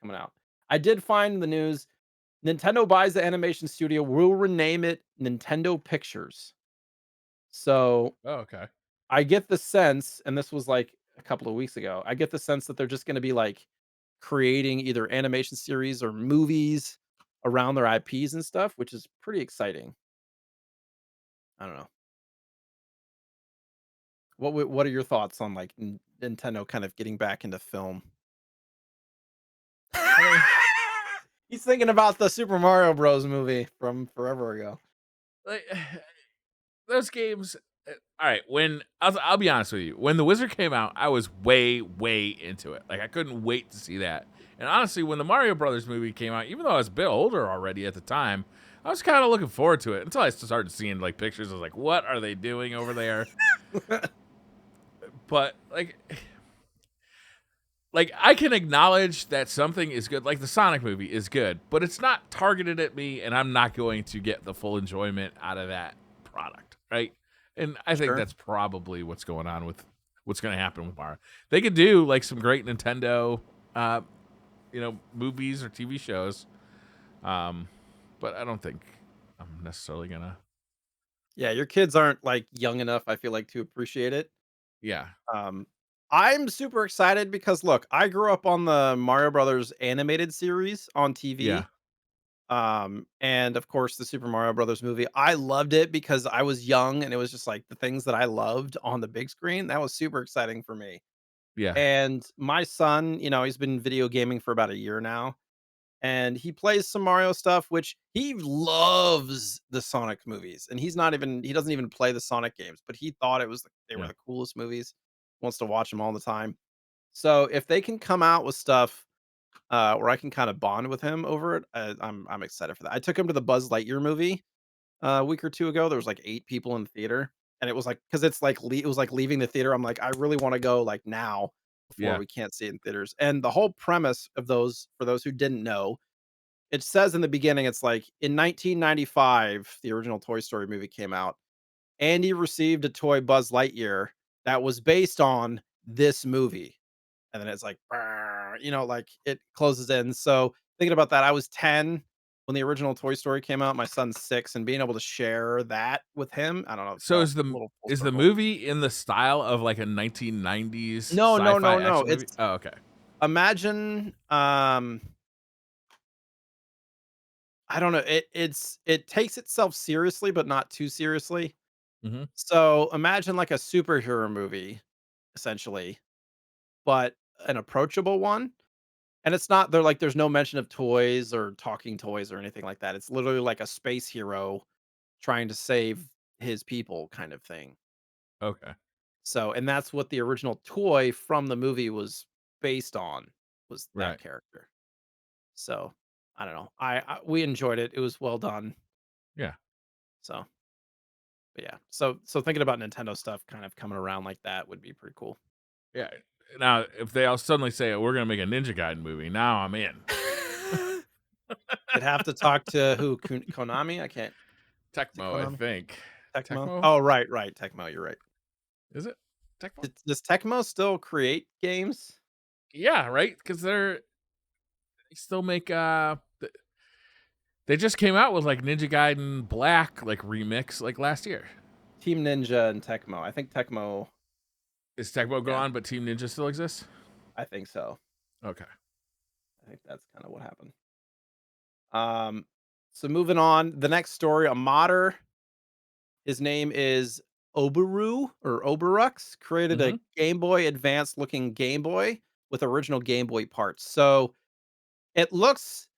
coming out. I did find the news, Nintendo buys the animation studio, will rename it Nintendo Pictures. So, Oh, okay. I get the sense, and this was, like, a couple of weeks ago, I get the sense that they're just gonna be, like, creating either animation series or movies around their IPs and stuff, which is pretty exciting. I don't know. What are your thoughts on, like, Nintendo kind of getting back into film? I mean, He's thinking about the Super Mario Bros. Movie from forever ago. like those games. All right, I'll be honest with you, when The Wizard came out, I was way, way into it. Like I couldn't wait to see that. And honestly, when the Mario Brothers movie came out, even though I was a bit older already at the time, I was kind of looking forward to it until I started seeing like pictures. I was like, "What are they doing over there?" But like I can acknowledge that something is good. Like the Sonic movie is good, but it's not targeted at me, and I'm not going to get the full enjoyment out of that product, right? And I think Sure. that's probably what's going on with what's going to happen with Mario. They could do like some great Nintendo, uh, movies or TV shows, um, but I don't think I'm necessarily gonna. Yeah, your kids aren't, like, young enough, I feel like, to appreciate it. Yeah, Um, I'm super excited because, look, I grew up on the Mario Brothers animated series on yeah, TV, and, of course, the Super Mario Brothers movie. I loved it because I was young, and it was just, like, the things that I loved on the big screen. That was super exciting for me. yeah. And my son, he's been video gaming for about a year now, and he plays some Mario stuff, which he loves the Sonic movies. And he doesn't even play the Sonic games, but he thought they were Yeah. the coolest movies. Wants to watch them all the time. So if they can come out with stuff where I can kind of bond with him over it, I'm excited for that. I took him to the Buzz Lightyear movie a week or two ago. There was like 8 people in the theater, and it was like because it's like it was like leaving the theater. I'm like, I really want to go like now before Yeah. we can't see it in theaters. And the whole premise of those, for those who didn't know, it says in the beginning, it's like in 1995, the original Toy Story movie came out. Andy received a toy Buzz Lightyear that was based on this movie. And then it's like, "Brr," like it closes in. So thinking about that, I was 10 when the original Toy Story came out. My son's 6, and being able to share that with him, I don't know, it So felt a little full is the circle. movie in the style of like a 1990s No, no, sci-fi no, no. action movie? It's Oh, okay. imagine I don't know. It takes itself seriously, but not too seriously. Mhm. So imagine like a superhero movie, essentially, but an approachable one. And it's not they're like there's no mention of toys or talking toys or anything like that. It's literally like a space hero trying to save his people kind of thing. Okay. So, and that's what the original toy from the movie was based on, was that Right. character. So, I don't know. We enjoyed it. It was well done. Yeah. So, but yeah. So thinking about Nintendo stuff kind of coming around like that would be pretty cool. Yeah. Now, if they all suddenly say, "We're gonna make a Ninja Gaiden movie," now I'm in. You'd have to talk to who? Konami? I can't. Is it Tecmo, I Konami? think. Tecmo? Tecmo? Oh, right, right. Tecmo. You're right. Is it Tecmo? Does Tecmo still create games? Yeah, right. Because they still make they just came out with like Ninja Gaiden Black like remix like last year. Team Ninja and Tecmo. I think Tecmo. Is Tecmo Yeah, gone, but Team Ninja still exists? I think so. Okay. I think that's kind of what happened. Um, so moving on, the next story, a modder. His name is Oberux created Hmm. a Game Boy Advance looking Game Boy with original Game Boy parts. So it looks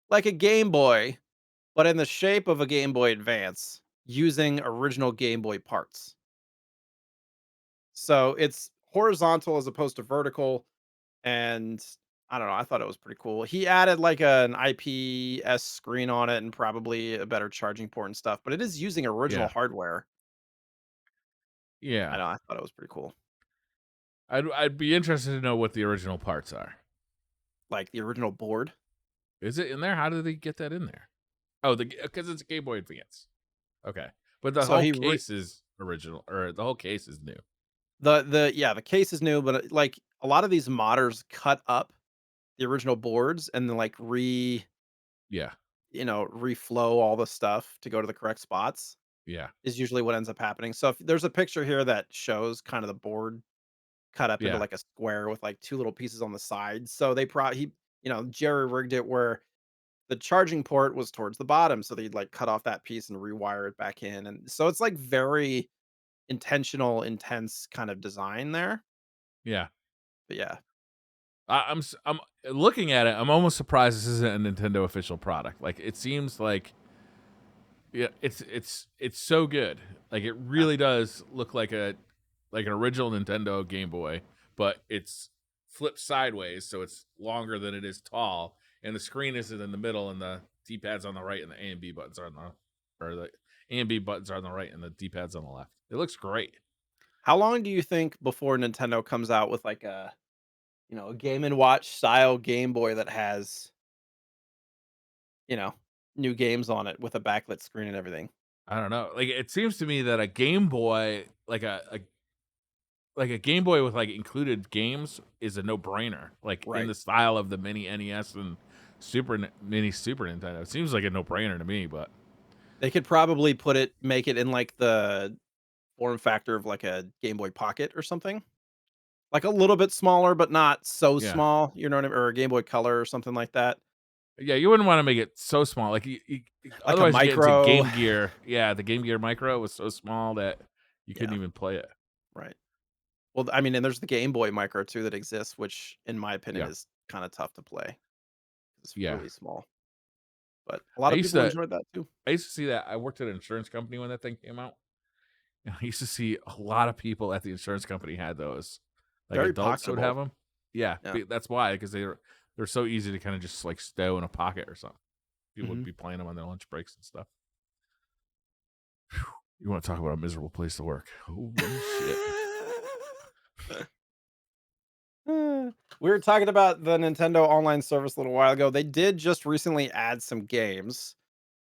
like a Game Boy, but in the shape of a Game Boy Advance using original Game Boy parts. So it's horizontal as opposed to vertical. And I don't know, I thought it was pretty cool. He added like an IPS screen on it and probably a better charging port and stuff, but it is using original Yeah, hardware. I yeah. know, I thought it was pretty cool. I'd be interested to know what the original parts are. Like the original board. Is it in there? How did they get that in there? Oh, the because it's a Game Boy Advance. Okay, but the So whole he case is original, or the whole case is new. the case is new, but like a lot of these modders cut up the original boards and then like Yeah, reflow all the stuff to go to the correct spots yeah, is usually what ends up happening. So if there's a picture here that shows kind of the board cut up into yeah, like a square with like two little pieces on the sides. So they probably jerry rigged it where the charging port was towards the bottom, so they'd like cut off that piece and rewire it back in, and so it's like very intentional, intense kind of design there. yeah. But yeah, I'm looking at it. I'm almost surprised this isn't a Nintendo official product. Like it seems like yeah, it's so good. Like it yeah, really does look like an original Nintendo Game Boy, but it's flipped sideways, so it's longer than it is tall, and the screen isn't in the middle, and the D pads on the right, and the A and B buttons are on or the A and B buttons are on the right, and the D pads on the left. It looks great. how long do you think before Nintendo comes out with like a Game and Watch style Game Boy that has you know new games on it with a backlit screen and everything? I don't know. Like it seems to me that a Game Boy, like a Game Boy with like included games, is a no brainer. Like in Right. the style of the mini NES and mini Super Nintendo, it seems like a no brainer to me. But They could probably make it in like the form factor of like a Game Boy Pocket or something. Like a little bit smaller, but not so yeah, small, you know what I mean? Or a Game Boy Color or something like that. yeah, you wouldn't want to make it so small. Like Like a otherwise you get into micro. Game Gear. Yeah, the Game Gear Micro was so small that you couldn't Yeah, even play it. right. Well, I mean, and there's the Game Boy Micro too that exists, which in my opinion Yeah, is kinda tough to play. It's yeah. really small, but a I lot of used people to enjoyed that too. I used to see that. I worked at an insurance company when that thing came out. I used to see a lot of people at the insurance company had those. Like Very adults would have pocketable. them. Yeah, Yeah. that's why because they're so easy to kind of just like stow in a pocket or something. People would Mhm. be playing them on their lunch breaks and stuff. You want to talk about a miserable place to work? Holy shit! We were talking about the Nintendo online service a little while ago. They did just recently add some games.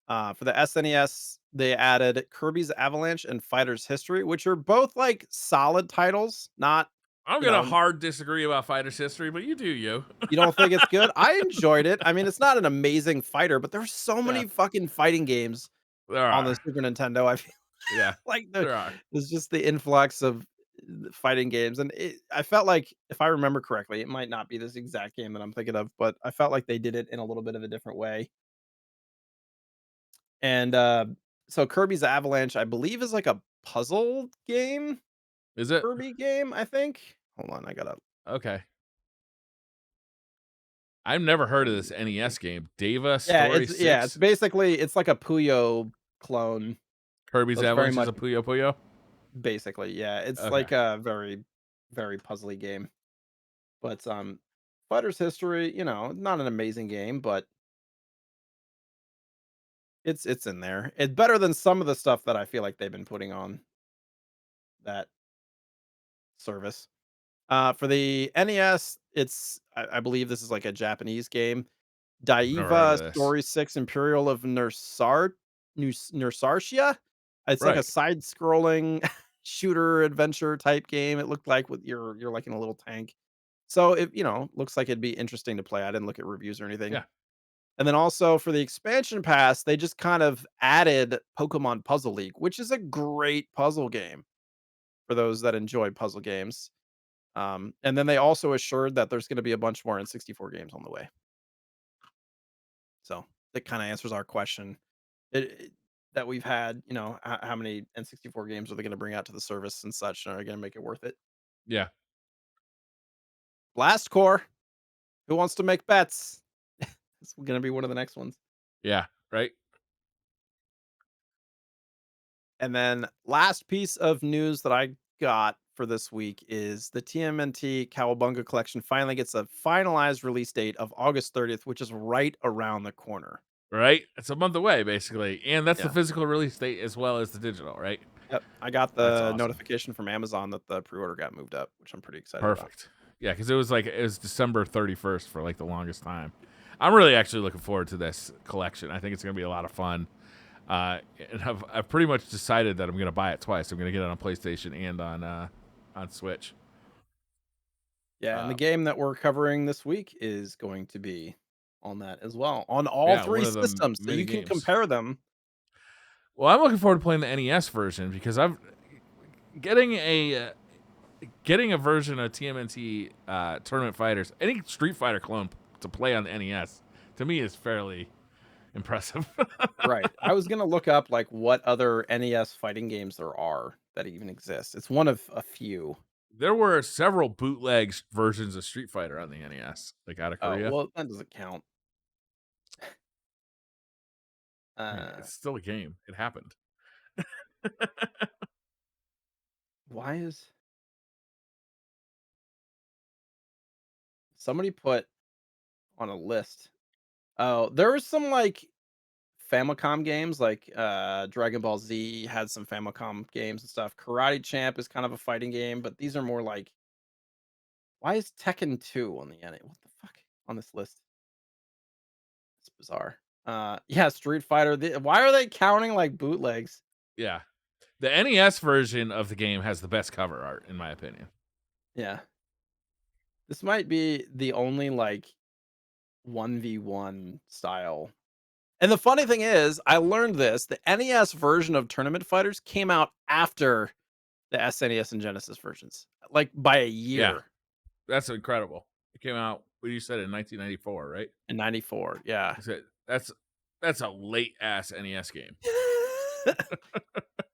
For the SNES, they added Kirby's Avalanche and Fighter's History, which are both like solid titles. Not, I'm you gonna know, hard disagree about Fighter's history, but you do you. you don't think it's good? I enjoyed it. I mean, it's not an amazing fighter, but there's so Yeah, many fucking fighting games there on the are. Super Nintendo. I feel Yeah, like there are. there's just the influx of fighting games, and I felt like, if I remember correctly, it might not be this exact game that I'm thinking of, but I felt like they did it in a little bit of a different way. And so Kirby's Avalanche, I believe, is like a puzzle game, Is it Kirby game. I think. Hold on, I gotta. okay? I've never heard of this Kirby. NES game. Deva Yeah, Story it's Six. basically it's like a Puyo clone. So Kirby's it's very Avalanche is much a Puyo Puyo. basically, yeah, it's Okay. like a very, very puzzly game. But Fighter's History, not an amazing game, but it's in there. It's better than some of the stuff that I feel like they've been putting on that service. For the NES, I believe this is like a Japanese game. I've never heard of Daiva this. Story 6 Imperial of Nursartia. It's like a Right. side-scrolling shooter adventure type game. It looked like with you're like in a little tank. So it, looks like it'd be interesting to play. I didn't look at reviews or anything. Yeah. And then also for the expansion pass, they just kind of added Pokemon Puzzle League, which is a great puzzle game for those that enjoy puzzle games. And then they also assured that there's going to be a bunch more N64 games on the way. So that kind of answers our question. that we've had. How many N64 games are they going to bring out to the service and such? And are they going to make it worth it? Yeah. Blast Core. Who wants to make bets? It's going to be one of the next ones. Yeah. Right. And then last piece of news that I got for this week is the TMNT Cowabunga collection finally gets a finalized release date of August 30th, which is right around the corner. Right. It's a month away, basically, and that's the Yeah. physical release date as well as the digital. Right. Yep. I got That's the awesome. notification from Amazon that the pre-order got moved up, which I'm pretty excited about. Perfect. Yeah, because it was December 31st for like the longest time. I'm really actually looking forward to this collection. I think it's gonna be a lot of fun. And I've pretty much decided that I'm gonna buy it twice. I'm gonna get it on PlayStation and on Switch. Yeah, and the Uh, game that we're covering this week is going to be on that as well, on all yeah, three one of the systems, so many you can games. compare them. Well, I'm looking forward to playing the NES version because I'm getting a version of TMNT Tournament Fighters, any Street Fighter clone to play on the NES. To me, is fairly impressive. Right. I was gonna look up, like, what other NES fighting games there are that even exist. It's one of a few. There were several bootleg versions of Street Fighter on the NES, like out of Oh, Korea. well, that doesn't count. I mean, Uh, it's still a game. It happened. why is somebody put on a list. Oh, there was some, like, Famicom games, like, Dragon Ball Z had some Famicom games and stuff. Karate Champ is kind of a fighting game, but these are more like why is Tekken 2 on the NA what the fuck? On this list? It's bizarre. Yeah, Street Fighter, why are they counting, like, bootlegs? Yeah. The NES version of the game has the best cover art, in my opinion. Yeah. This might be the only, like, 1v1 style. And the funny thing is, I learned this, the NES version of Tournament Fighters came out after the SNES and Genesis versions, like, by a Yeah, year. that's incredible. It came out, what you said, in 1994, right? In '94, yeah. You said that's a late ass NES game.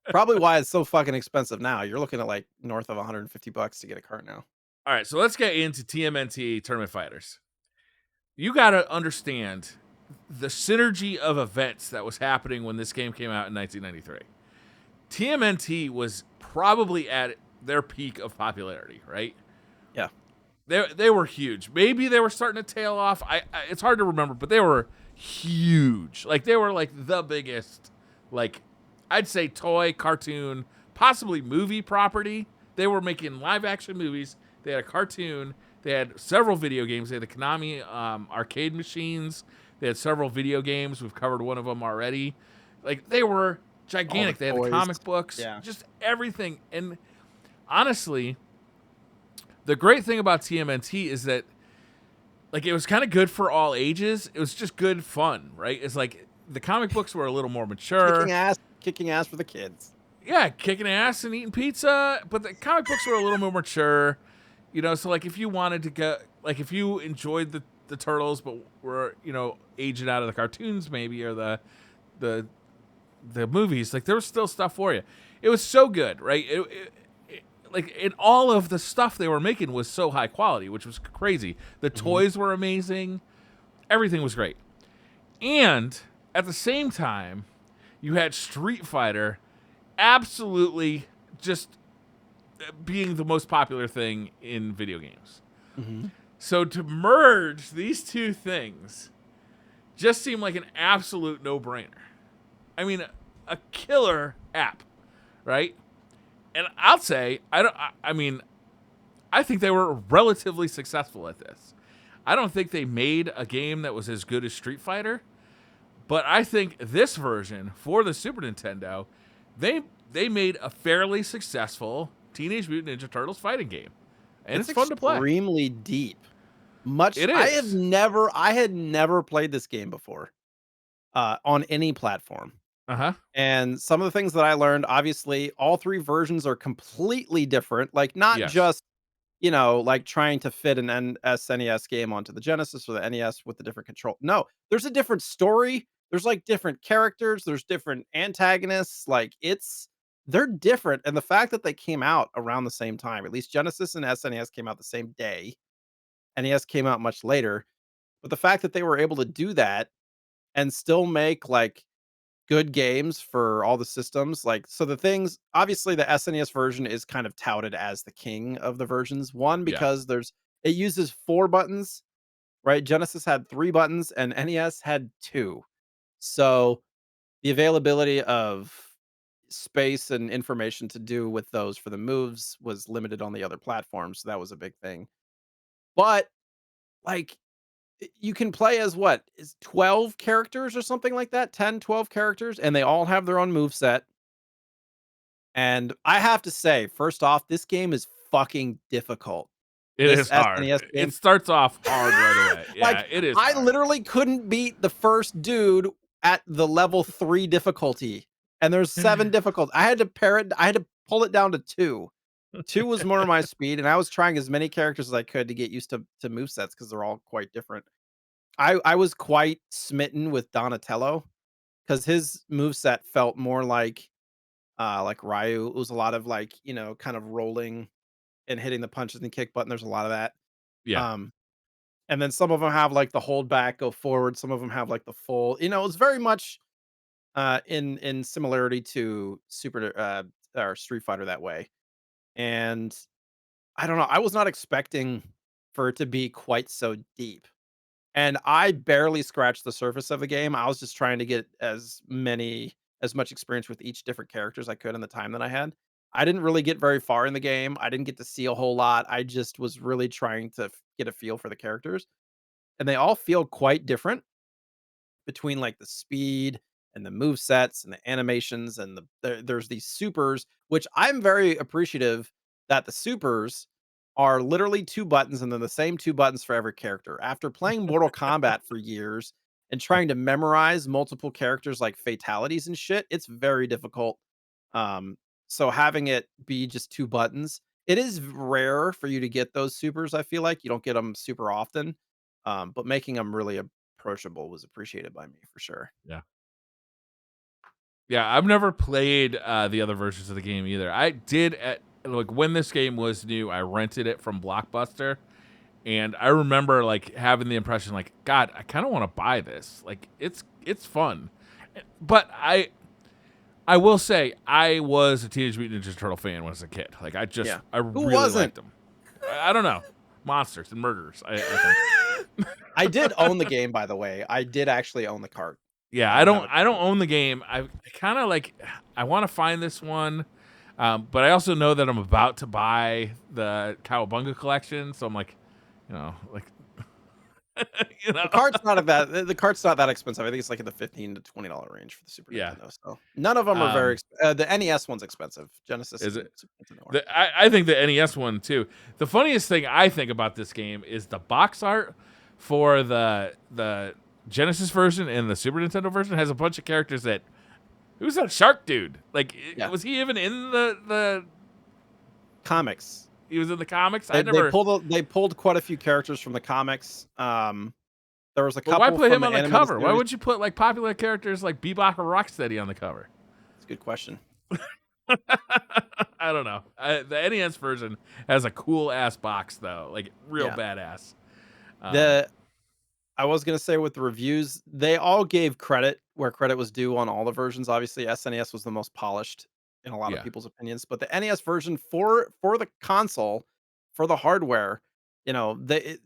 Probably why it's so fucking expensive now. You're looking at, like, north of $150 to get a cart now. All right, so let's get into TMNT Tournament Fighters. You got to understand the synergy of events that was happening when this game came out in 1993. TMNT was probably at their peak of popularity, right? Yeah. They were huge. Maybe they were starting to tail off. It's hard to remember, but they were huge. Like they were like the biggest, like I'd say toy, cartoon, possibly movie property. They were making live action movies. They had a cartoon. They had several video games. They had the Konami arcade machines. They had several video games. We've covered one of them already. Like they were All the gigantic. They had the toys. comic books, Yeah. just everything. And honestly, the great thing about TMNT is that like it was kind of good for all ages. It was just good fun, right? It's like the comic books were a little more mature. Kicking ass for the kids. Yeah, kicking ass and eating pizza, but the comic books were a little more mature. You know, so like if you wanted to go like if you enjoyed the turtles but were, aging out of the cartoons maybe or the the movies, like there was still stuff for you. It was so good, right? Like in all of the stuff they were making was so high quality, which was crazy. The Mhm. toys were amazing. Everything was great. And at the same time, you had Street Fighter absolutely just being the most popular thing in video games. Mhm. So to merge these two things just seemed like an absolute no-brainer. I mean, a killer app, right? And I'll say, I mean, I think they were relatively successful at this. I don't think they made a game that was as good as Street Fighter, but I think this version for the Super Nintendo, they made a fairly successful Teenage Mutant Ninja Turtles fighting game. And It's it's fun to play. extremely deep. It is. I had never played this game before, on any platform. Uh-huh. And some of the things that I learned, obviously, all 3 versions are completely different, like, not Yes. just, like, trying to fit an SNES game onto the Genesis or the NES with the different control. No, there's a different story, there's like different characters, there's different antagonists, like they're different. And the fact that they came out around the same time, at least Genesis and SNES came out the same day, NES came out much later. But the fact that they were able to do that and still make like good games for all the systems, like so the things obviously the SNES version is kind of touted as the king of the versions. One, Yeah. because it uses 4 buttons, right? Genesis had 3 buttons and NES had 2. So the availability of space and information to do with those for the moves was limited on the other platforms. So that was a big thing. But like you can play as what is 12 characters or something like that, 10, 12 characters, and they all have their own move set. And I have to say, first off, this game is fucking difficult. It This is hard. SNES It game, starts off hard right away. Yeah, like, it is I hard. literally couldn't beat the first dude at the level 3 difficulty, and there's 7 difficult. I had to pull it down to 2. 2 was more my speed, and I was trying as many characters as I could to get used to movesets because they're all quite different. I was quite smitten with Donatello because his moveset felt more like Ryu. It was a lot of like, kind of rolling and hitting the punches and kick button. There's a lot of that. Yeah. Um, and then some of them have like the hold back, go forward. Some of them have like the full. It's very much in similarity to Super or Street Fighter that way. And I don't know. I was not expecting for it to be quite so deep. And I barely scratched the surface of the game. I was just trying to get as much experience with each different character as I could in the time that I had. I didn't really get very far in the game. I didn't get to see a whole lot. I just was really trying to get a feel for the characters, and they all feel quite different between like the speed and the move sets and the animations and there's these supers, which I'm very appreciative that the supers are literally 2 buttons and then the same 2 buttons for every character. After playing Mortal Kombat for years and trying to memorize multiple characters like fatalities and shit, it's very difficult. Um, so having it be just 2 buttons, it is rare for you to get those supers. I feel like you don't get them super often, but making them really approachable was appreciated by me for sure. Yeah. Yeah, I've never played the other versions of the game either. I did at like when this game was new, I rented it from Blockbuster, and I remember like having the impression like, God, I kind of want to buy this. Like it's fun, but I will say I was a Teenage Mutant Ninja Turtle fan when I was a kid. Like Yeah. I Who really wasn't? liked them. I don't know, monsters and murderers. I think. I did own the game, by the way. I did actually own the cart. Yeah, I don't have a I don't copy. own the game. I kind of like I want to find this one, but I also know that I'm about to buy the Cowabunga collection, so I'm like, like you know, The cart's not that expensive. I think it's like in the $15 to $20 range for the Super yeah. Nintendo, so none of them are Um, the NES one's expensive. Genesis is and it? Super Nintendo aren't. I think the NES one too. The funniest thing I think about this game is the box art for the Genesis version and the Super Nintendo version has a bunch of characters that. Who's that shark dude? Like, Yeah. was he even in the? Comics. He was in the comics. I They never. pulled quite a few characters from the comics. There was a But why couple put from him the on the animated cover? Why series. would you put like popular characters like Bebop or Rocksteady on the cover? It's a good question. I don't know. The NES version has a cool ass box though, like real Yeah. badass. Um, The I was gonna say with the reviews, they all gave credit where credit was due on all the versions. Obviously, SNES was the most polished in a lot of yeah, people's opinions, but the NES version for the console, for the hardware, a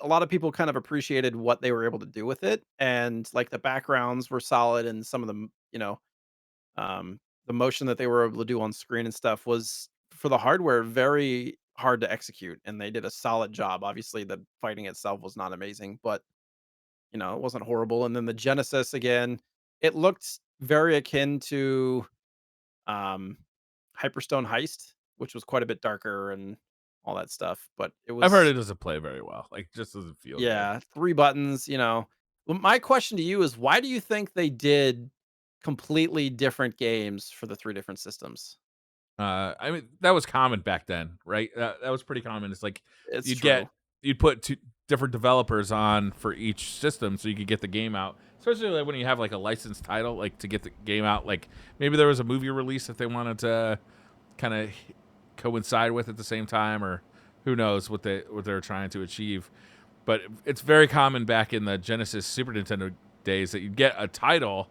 lot of people kind of appreciated what they were able to do with it, and like the backgrounds were solid, and some of them, the motion that they were able to do on screen and stuff was for the hardware very hard to execute, and they did a solid job. Obviously, the fighting itself was not amazing, but it wasn't horrible. And then the Genesis again, it looked very akin to um Hyperstone Heist, which was quite a bit darker and all that stuff. But it I've heard was it doesn't play very well. Like, just doesn't feel good. yeah, 3 buttons. Well, my question to you is why do you think they did completely different games for the 3 different systems? I mean, that was common back then, right? That was pretty common. It's like It's you'd get true. you'd put two. different developers on for each system, so you could get the game out. Especially like when you have like a licensed title, like to get the game out. Like maybe there was a movie release that they wanted to kind of coincide with at the same time, or who knows what they're trying to achieve. But it's very common back in the Genesis Super Nintendo days that you'd get a title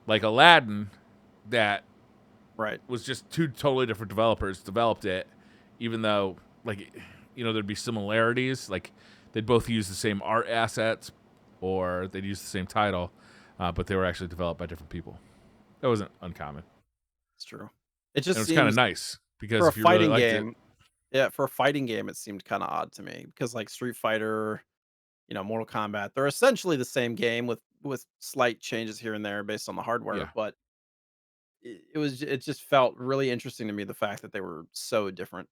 like Aladdin that Right. was just two totally different developers developed it, even though like there'd be similarities, like they'd both use the same art assets or they'd use the same title, but they were actually developed by different people. That wasn't uncommon, It's true. It and it just was kind of seems nice because for a if you really fighting liked it, game yeah, for a fighting game, it seemed kinda odd to me because, like, Street Fighter, Mortal Kombat, they're essentially the same game with slight changes here and there based on the hardware, yeah, but it just felt really interesting to me the fact that they were so different.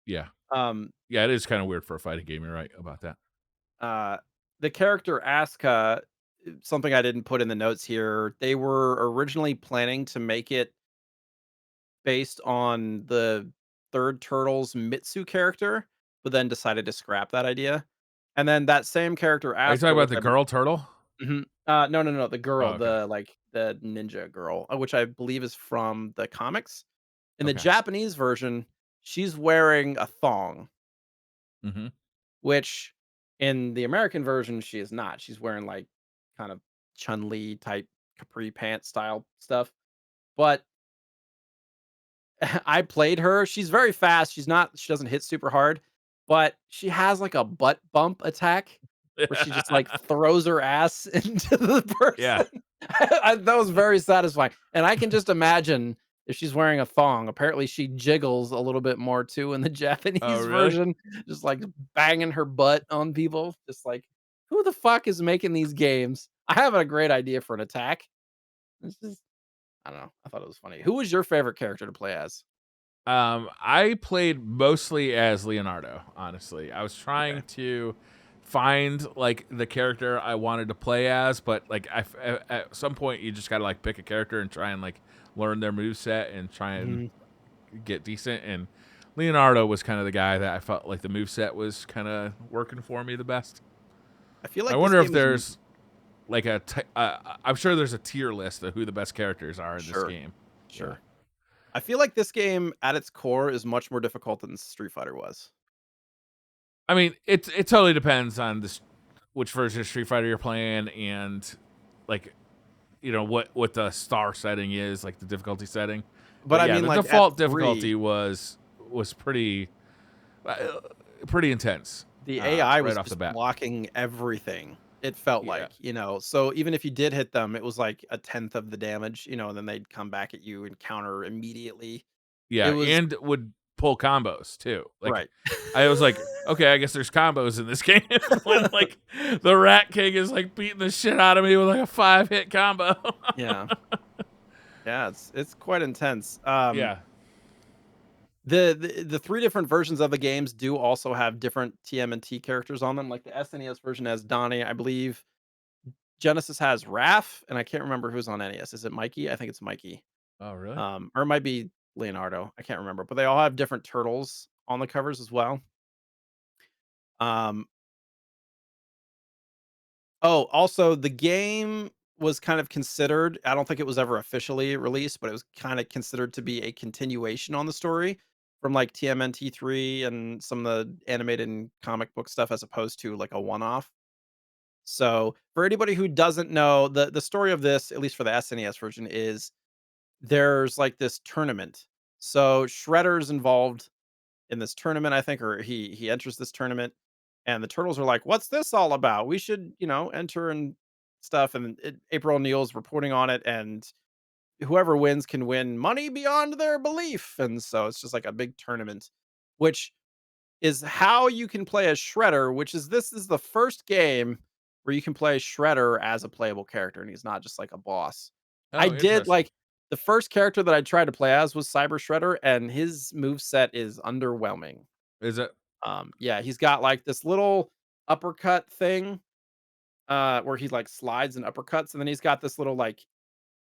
yeah, Um, yeah, it is kind of weird for a fighting game. You're right about that. uh, the character Asuka, something I didn't put in the notes here, they were originally planning to make it based on the 3rd Turtles Mitsu character, but then decided to scrap that idea. And then that same character Are you talking Asuka, about which the I girl turtle? no, no, no, the Oh, girl, okay, the ninja girl, which I believe is from the comics. In the okay, Japanese version, she's wearing a thong, mm-hmm. which in the American version, she is not. She's wearing, like, kind of Chun-Li type capri pants style stuff. But I played her. She's very fast. She doesn't hit super hard, but she has like a butt bump attack where she just like throws her ass into the Yeah. person. That was very satisfying. And I can just imagine if she's wearing a thong. Apparently, she jiggles a little bit more too in the Oh, Japanese really? version, just like banging her butt on people. Just like, who the fuck is making these games? I have a great idea for an attack. It's just, I don't know. I thought it was funny. Who was your favorite character to play as? I played mostly as Leonardo, honestly. I was Okay. trying to find like the character I wanted to play as, but like at some point you just got to like pick a character and try and like learn their move set and try and Mhm. get decent, and Leonardo was kind of the guy that I felt like the move set was kind of working for me the best. I feel I like this wonder if game is there's like I'm sure there's a tier list of who the best characters are in this sure, game. Yeah. sure. I feel like this game at its core is much more difficult than Street Fighter was. I mean, it totally depends on this which version of Street Fighter you're playing and like what the star setting is, like the difficulty setting. But But I yeah, mean, the like, at default 3, difficulty was uh, pretty intense the AI right was off the just bat. blocking everything, it felt Yeah, like, so even if you did hit them, it was like a tenth of the damage, and then they'd come back at you and counter immediately. It yeah, was and would pull combos too. Like right. I was like, okay, I guess there's combos in this game when like the Rat King is like beating the shit out of me with like a 5-hit combo. Yeah. Yeah, it's quite intense. Yeah. The 3 different versions of the games do also have different TMNT characters on them, like the SNES version has Donnie, I believe Genesis has Raph, and I can't remember who's on NES. Is it Mikey? I think it's Mikey. Oh, really? Or it might be Leonardo. I can't remember, but they all have different turtles on the covers as well. Um, also the game was kind of considered, I don't think it was ever officially released, but it was kind of considered to be a continuation on the story from like TMNT 3 and some of the animated and comic book stuff as opposed to like a one-off. So, for anybody who doesn't know, the story of this, at least for the SNES version, is there's like this tournament. So Shredder's involved in this tournament, I think, or he enters this tournament, and the turtles are like, "What's this all about? We should, enter and stuff." And April O'Neil's reporting on it, and whoever wins can win money beyond their belief. And so it's just like a big tournament, which is how you can play as Shredder, which is this is the first game where you can play Shredder as a playable character, and he's not just like a boss. I Oh, did interesting. like the first character that I tried to play as was Cyber Shredder, and his move set is underwhelming. Is it? Yeah, he's got like this little uppercut thing, where he like slides and uppercuts, and then he's got this little like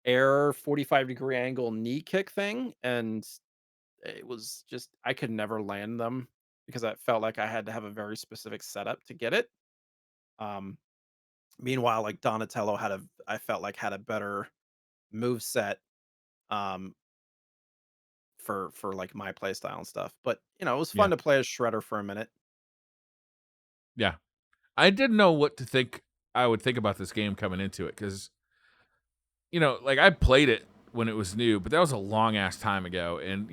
air 45-degree angle knee kick thing, and it was just I could never land them. because I felt like I had to have a very specific setup to get it. Um, Meanwhile, like Donatello I felt like had a better move set um for like my playstyle and stuff. But it was Yeah. fun to play as Shredder for a minute. Yeah. I didn't know what to think. I would think about this game coming into it because like I played it when it was new, but that was a long ass time ago, and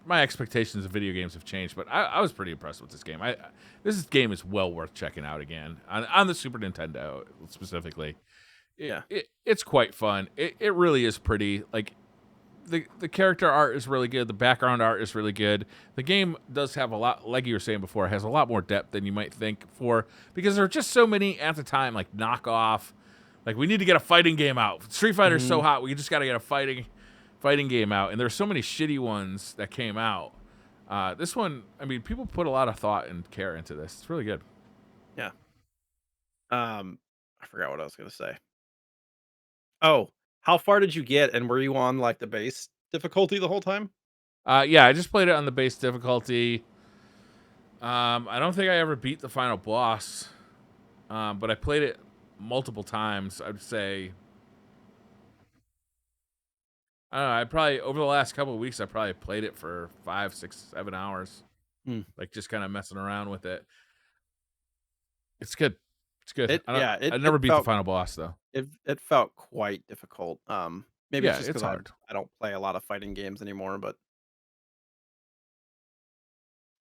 my expectations of video games have changed. But I was pretty impressed with this game. This game is well worth checking out again on the Super Nintendo specifically. Yeah. It's quite fun. It really is pretty. Like the character art is really good. The background art is really good. The game does have a lot, like you were saying before, it has a lot more depth than you might think because there are just so many at the time, like knockoff. Like we need to get a fighting game out. Street Fighter's so Mhm. hot, we just got to get a fighting game out. And there's so many shitty ones that came out. This one, I mean, people put a lot of thought and care into this. It's really good. Yeah. I forgot what I was gonna say. Oh, how far did you get, and were you on like the base difficulty the whole time? Yeah, I just played it on the base difficulty. I don't think I ever beat the final boss. But I played it multiple times. I'd say I don't know. I probably over the last couple of weeks, I probably played it for 5, 6, 7 hours, Hmm. like just kind of messing around with it. It's good. It's good. It yeah, I it never beat the felt final boss though. it felt quite difficult. Maybe it's Yeah, just it's because hard. I don't play a lot of fighting games anymore, but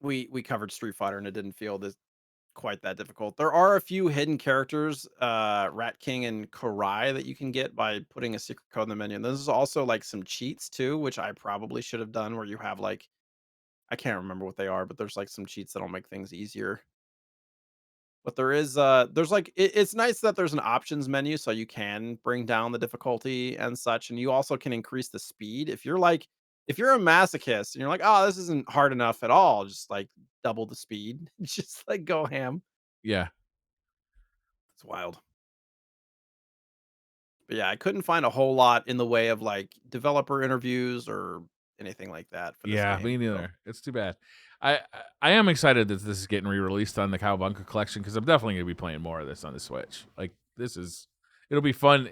we covered Street Fighter and it didn't feel this quite that difficult. There are a few hidden characters, Rat King and Karai, that you can get by putting a secret code in the menu. And there's also like some cheats too, which I probably should have done, where you have like I can't remember what they are, but there's like some cheats that'll make things easier. But there's like it's nice that there's an options menu so you can bring down the difficulty and such, and you also can increase the speed. If you're a masochist and you're like, "Oh, this isn't hard enough at all," just like double the speed. Just like go ham. Yeah, It's wild. But yeah, I couldn't find a whole lot in the way of like developer interviews or anything like that for this yeah, game. me So, neither. It's too bad. I am excited that this is getting re-released on the Cowabunga collection because I'm definitely gonna be playing more of this on the Switch. Like it'll be fun.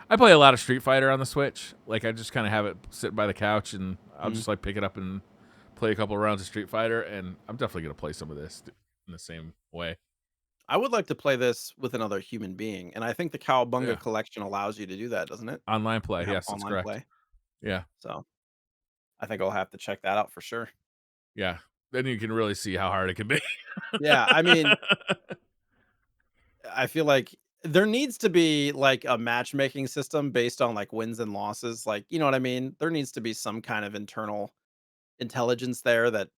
I play a lot of Street Fighter on the Switch. Like I just kind of have it sitting by the couch and I'll mhm. just like pick it up and play a couple of rounds of Street Fighter, and I'm definitely gonna play some of this in the same way. I would like to play this with another human being, and I think the Cowabunga Yeah, collection allows you to do that, doesn't it? online play. To have Yes, that's online correct. play. Yeah, So, I think I'll have to check that out for sure. yeah. Then you can really see how hard it can be. Yeah, I mean, I feel like there needs to be like a matchmaking system based on like wins and losses. Like, you know what I mean? There needs to be some kind of internal intelligence there that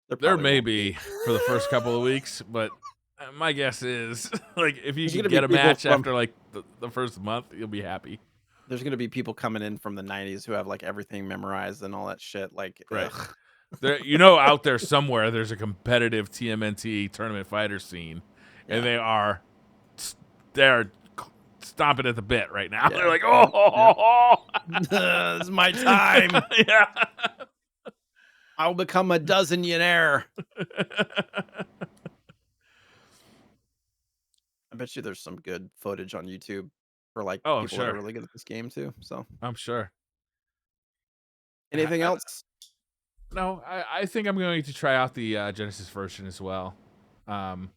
there There probably may won't be. be for the first couple of weeks, but my guess is like if you There's can gonna be get a people match from after like the first month, you'll be happy. There's gonna be people coming in from the '90s who have like everything memorized and all that shit. Like, Right. ugh. There, out there somewhere, there's a competitive TMNT tournament fighter scene, and Yeah, they're stomping at the bit right now. They're yeah, like, yeah. oh, This is my time. yeah. I'll become a dozenionaire. I bet you there's some good footage on YouTube for like Oh, I'm people that are sure. really good at this game too. So, I'm sure. anything else? No, I think I'm going to try out the Genesis version as well. Um,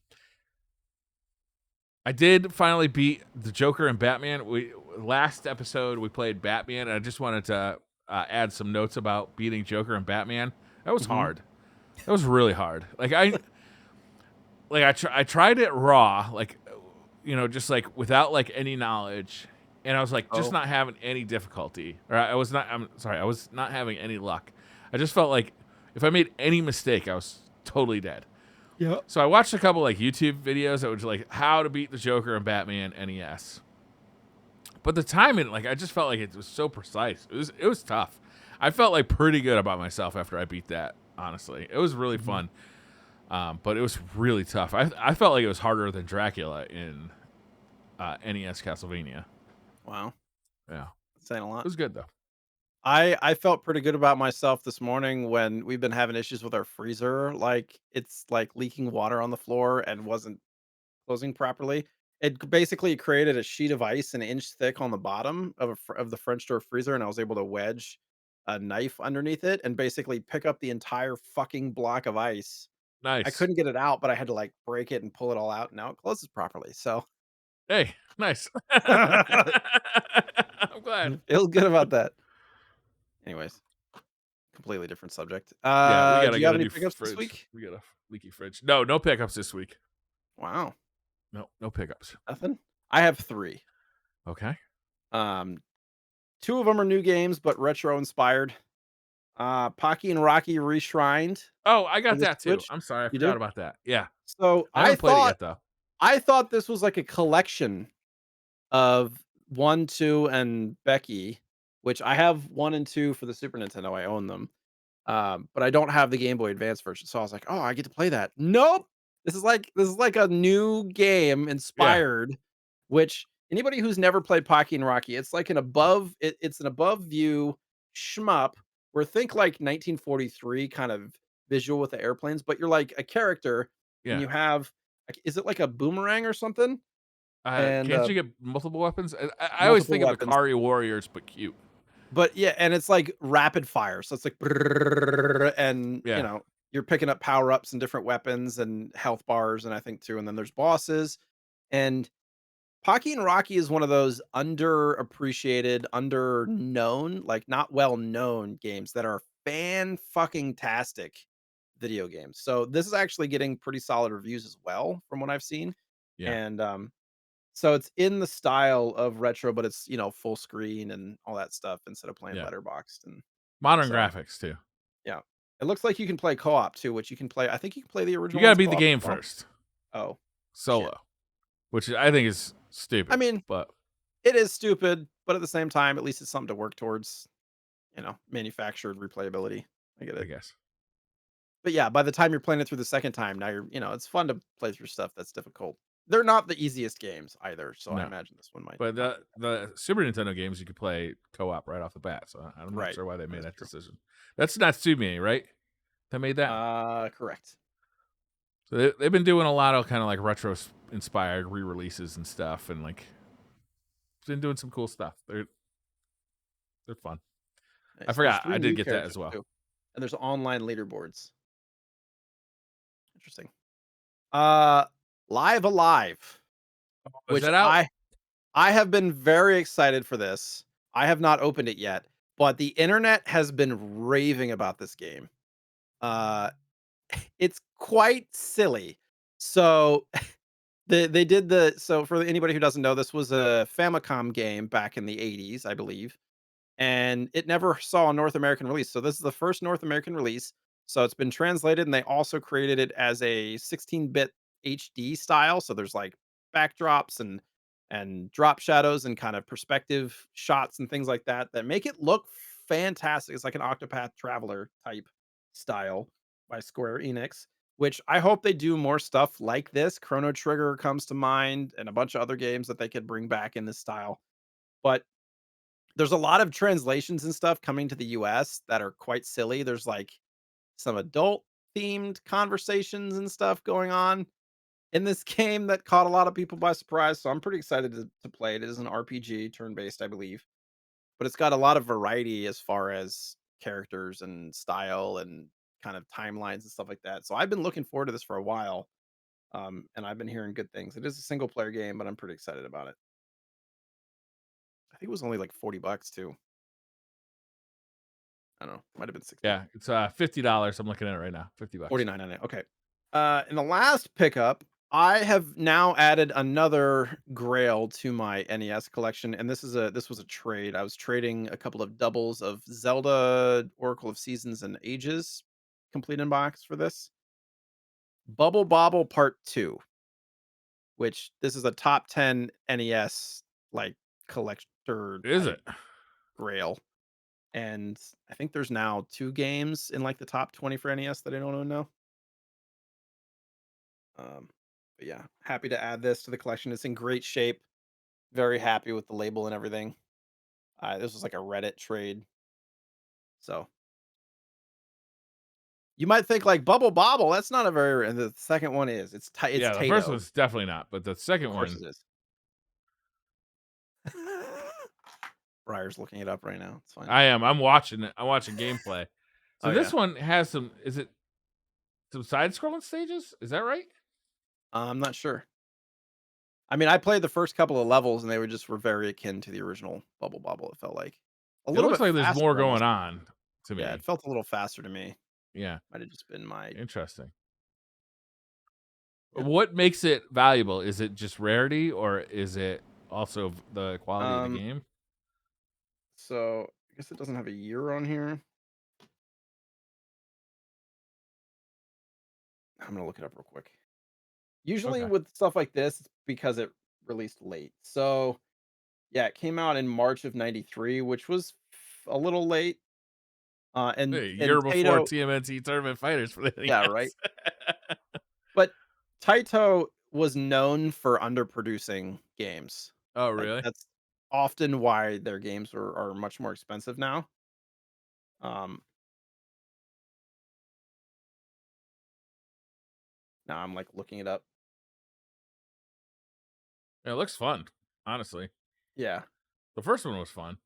I did finally beat the Joker and Batman. We last episode we played Batman, and I just wanted to add some notes about beating Joker and Batman. That was Hmm. hard. That was really hard. I tried it raw, like just like without like any knowledge, and I was like just Oh, not having any difficulty, or I was not. I'm sorry, I was not having any luck. I just felt like if I made any mistake, I was totally dead. yeah. So I watched a couple like YouTube videos that was like how to beat the Joker and Batman NES. But the timing, like I just felt like it was so precise. It was tough. I felt like pretty good about myself after I beat that. Honestly, it was really Hmm. fun. But it was really tough. I felt like it was harder than Dracula in NES Castlevania. Wow, Yeah, saying a it lot. was good though. I felt pretty good about myself this morning when we've been having issues with our freezer, like, it's, like, leaking water on the floor and wasn't closing properly. Basically created a sheet of ice an inch thick on the bottom of the French door freezer, and I was able to wedge a knife underneath it and basically pick up the entire fucking block of ice. I Nice. couldn't get it out, but I had to, like, break it and pull it all out, and now it closes properly, so Hey, nice. I'm glad. feels good about that. Anyways, completely different subject. Yeah, we Do gotta you get have a any new pickups this fridge. week? We got a leaky fridge. No, no pickups this week. Wow, No, no pickups. nothing? I have 3. Okay. Um, 2 of them are new games, but retro inspired. Pocky and Rocky Reshrined Oh, I for got the that too. Switch. I'm sorry, I You forgot do? about that. Yeah, So, I haven't played it yet though. I thought this was like a collection of 1, 2, and Becky, which I have 1 and 2 for the Super Nintendo, I own them. But I don't have the Game Boy Advance version, so I was like, "Oh, I get to play that." Nope! This is like a new game Yeah, inspired, which anybody who's never played Pocky and Rocky, it's like it's an above view shmup where think like 1943 kind of visual with the airplanes, but you're like a character and yeah. you have like is it like a boomerang or something? And, Can't you get multiple weapons? I always multiple think of weapons. Ikari Warriors, but cute. But yeah, and it's like rapid fire. So it's like and, Yeah, you're picking up power ups and different weapons and health bars, and I think too, and then there's bosses. And Pocky and Rocky is one of those underappreciated, under known, like not well known games that are fan fucking tastic video games. So this is actually getting pretty solid reviews as well from what I've seen. yeah, And so it's in the style of retro, but it's, full screen and all that stuff instead of playing yeah. letterboxed, and Modern so, graphics too. yeah. It looks like you can play co-op too, which you can play I think you can play the You original gotta ones beat the co-op as game well. first, Oh, shit. solo, which I think is I stupid, mean, but it is stupid, but at the same time, at least it's something to work towards, manufactured replayability. I get I it. guess But yeah, by the time you're playing it through the second time, now it's fun to play through stuff that's difficult. They're not the easiest games either, so I no. imagine this one might But not be the Super Nintendo games you could play co-op right off the bat, so I'm not right. sure why they That made is that true. decision. That's Natsume, right? That made that. Correct. So they've been doing a lot of kind of like retro inspired re-releases and stuff, and like been doing some cool stuff. They're fun. I Nice. There's forgot. I 3 did new get that as characters well. too, and there's online leaderboards. Interesting. Live Alive, Oh, is which that out? I have been very excited for this. I have not opened it yet, but the internet has been raving about this game. Uh, it's quite silly. So they did for anybody who doesn't know, this was a Famicom game back in the 80s, I believe, and it never saw a North American release. So this is the first North American release. So it's been translated, and they also created it as a 16-bit HD style. So there's like backdrops and drop shadows and kind of perspective shots and things like that that make it look fantastic. It's like an Octopath Traveler type style by Square Enix, which I hope they do more stuff like this. Chrono Trigger comes to mind, and a bunch of other games that they could bring back in this style. But there's a lot of translations and stuff coming to the US that are quite silly. There's, like, some adult themed conversations and stuff going on in this game that caught a lot of people by surprise, so I'm pretty excited to play it. It is an RPG, turn-based, I believe, but it's got a lot of variety as far as characters and style and kind of timelines and stuff like that, so I've been looking forward to this for a while, and I've been hearing good things. It is a single player game, but I'm pretty excited about it. I think it was only, like, $40 too. I don't know, might have been 60. Yeah, it's $50. I'm looking at it right now. $50. 49.99, okay. In the last pickup, I have now added another grail to my NES collection, and this was a trade. I was trading a couple of doubles of Zelda Oracle of Seasons and Ages complete in box for this. Bubble Bobble Part 2, which this is a top 10 NES, like, collector Is type it? grail, and I think there's now 2 games in, like, the top 20 for NES that I don't even know. Um, but yeah, happy to add this to the collection. It's in great shape. Very happy with the label and everything. This was like a Reddit trade. So you might think like Bubble Bobble, that's not a very and the second one is. It's Yeah, the first Tato. one's definitely not, but the Of second course one, it is. Briar's looking it up right now. It's fine. I am. I'm watching it. I'm watching gameplay. So Oh this yeah. one has some. Is it some side scrolling stages? Is that right? I'm not sure. I mean, I played the first couple of levels and they were very akin to the original Bubble Bobble, it felt like. A It little looks bit like there's more faster going almost. on to Yeah, it me. felt a little faster to me. Yeah, Might have just been my interesting. yeah. What makes it valuable? Is it just rarity, or is it also the quality of the Um, game? so I guess it doesn't have a year on here. I'm gonna look it up real quick. Usually Okay. with stuff like this, it's because it released late. So yeah, it came out in March of '93, which was a little late. A And year before Taito, TMNT Tournament Fighters for the yeah, right. NES. But Taito was known for underproducing games. Oh, Like really? that's often why their games are much more expensive now. Um, Now I'm like looking it up. Yeah, it looks fun. Honestly, Yeah, the first one was fun.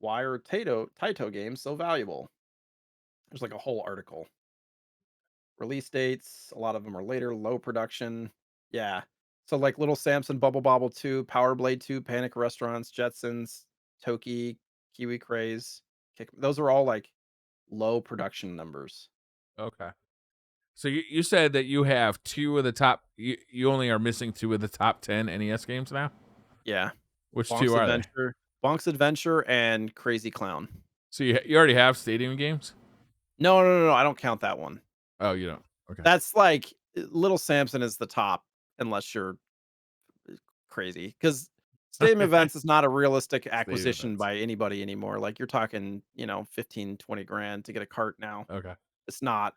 why are Taito games so valuable? There's like a whole article. Release dates, a lot of them are later, low production. Yeah. So like Little Samson, Bubble Bobble 2, Power Blade 2, Panic Restaurants, Jetsons, Toki, Kiwi Craze, those are all like low production numbers. Okay. So you said that you have two of the top. You only are missing two of the top 10 NES games now. Yeah. Which two Bonk's are they? Adventure, Bonk's Adventure, and Crazy Clown. So you already have Stadium games. No, no, no, no, I don't count that one. Oh, you don't. Okay. That's like Little Samson is the top, unless you're crazy. Because Stadium Events is not a realistic Stadium acquisition events. by anybody anymore. Like you're talking, 15, 20 grand to get a cart now. Okay. It's not.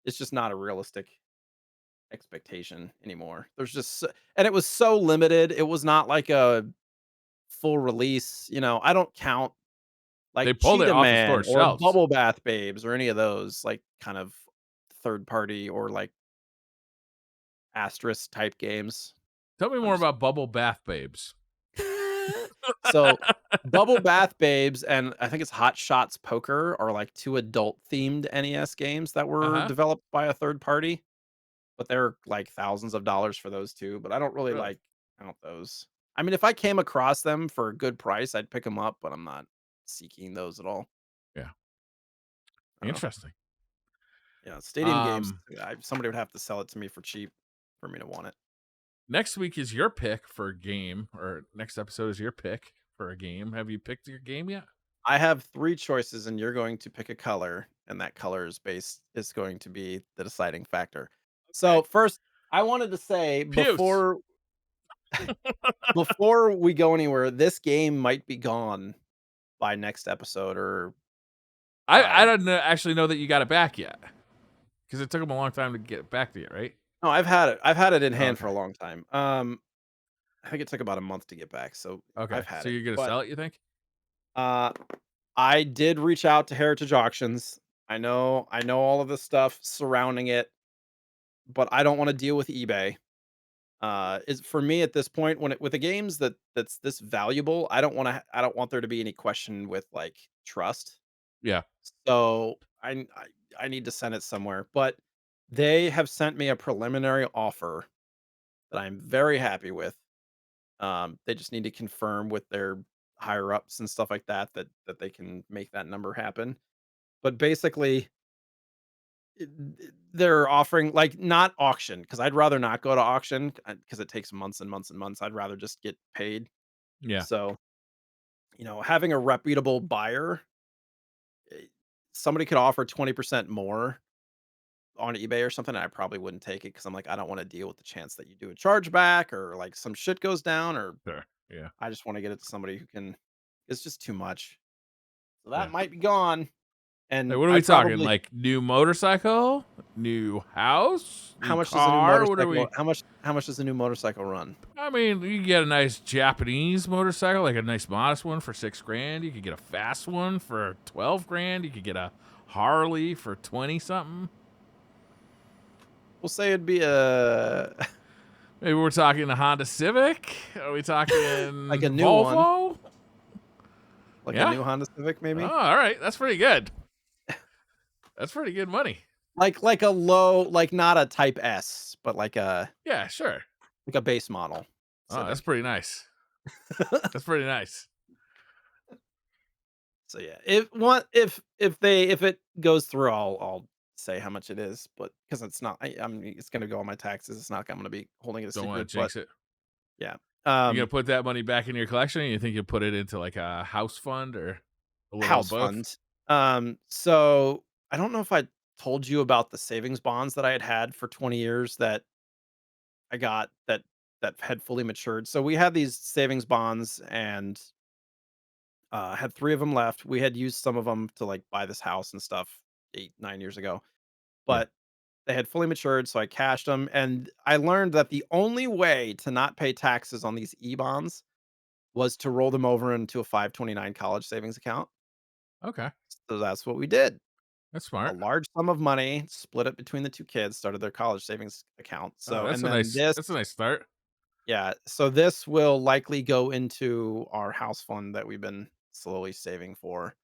It's just not a realistic expectation anymore. And it was so limited. It was not like a full release. I don't count They like pulled it Cheetah off the Man store or shelves. Bubble Bath Babes or any of those like kind of third party or like asterisk type games. Tell me I'm more just about Bubble Bath Babes. so Bubble Bath Babes and I think it's Hot Shots Poker are like two adult themed NES games that Uh were huh. developed by a third party, but they're like thousands of dollars for those two. But I don't really Really? like count those. I mean, if I came across them for a good price, I'd pick them up, but I'm not seeking those at all. Yeah. I don't know. Interesting. Yeah, Stadium games, Um, somebody would have to sell it to me for cheap for me to want it. Next week is your pick for a game, or next episode is your pick for a game. Have you picked your game yet? I have 3 choices and you're going to pick a color, and that color is going to be the deciding factor. So, Okay. first, I wanted to say Puce. before we go anywhere, this game might be gone by next episode or I by don't actually know that you got it back yet because it took them a long time to get it back to you, right? no, I've had it. I've had it in Oh, hand for okay. a long time. I think it took about a month to get back, so Okay. I've had So it. you're gonna But, sell it? You think? uh, I did reach out to Heritage Auctions. I know all of the stuff surrounding it, but I don't wanna deal with eBay. Is for me at this point when it with the games that's this valuable, I don't want there to be any question with like trust. Yeah. So I need to send it somewhere. But they have sent me a preliminary offer that I'm very happy with. They just need to confirm with their higher ups and stuff like that they can make that number happen. But basically, they're offering like not auction because I'd rather not go to auction because it takes months and months and months. I'd rather just get paid. Yeah. So, having a reputable buyer, eh, somebody could offer 20% more on eBay or something. And I probably wouldn't take it because I'm like, I don't want to deal with the chance that you do a chargeback or like some shit goes down, or Sure. Yeah. I just want to get it to somebody who can. It's just too much. So that Yeah. might be gone. Hey, And what are I we talking? probably Like new motorcycle, new house, how new much does a new car? What are motorcycle we? how much does a new motorcycle run? I mean, you can get a nice Japanese motorcycle, like a nice modest one for $6,000. You could get a fast one for $12,000. You could get a Harley for 20 something. We'll say it'd be a Maybe we're talking a Honda Civic. Are we talking like a new one, Volvo? like a Yeah. new Honda Civic Oh, maybe. all right. That's pretty good. That's pretty good money. Like a low, like not a Type S, but Yeah, sure. like a base model Oh, that's Civic. pretty nice. That's pretty nice. So yeah, if it goes through, I'll say how much it is, but because it's not, I'm it's gonna go on my taxes. It's not. I'm gonna be holding it a Don't want secret, to but jinx it. yeah. You gonna Um, put that money back in your collection? Or you think you'll put it into like a house fund or a little of house both? fund. So I don't know if I told you about the savings bonds that I had for 20 years that I got that had fully matured. So we had these savings bonds and had 3 of them left. We had used some of them to like buy this house and stuff 8, 9 years ago. Yeah. But they had fully matured, so I cashed them, and I learned that the only way to not pay taxes on these E-bonds was to roll them over into a 529 college savings account. Okay. So that's what we did. That's A smart. large sum of money, split it between the 2 kids, started their college savings account. Oh, So and then this that's a nice start. yeah, so this will likely go into our house fund that we've been slowly saving for.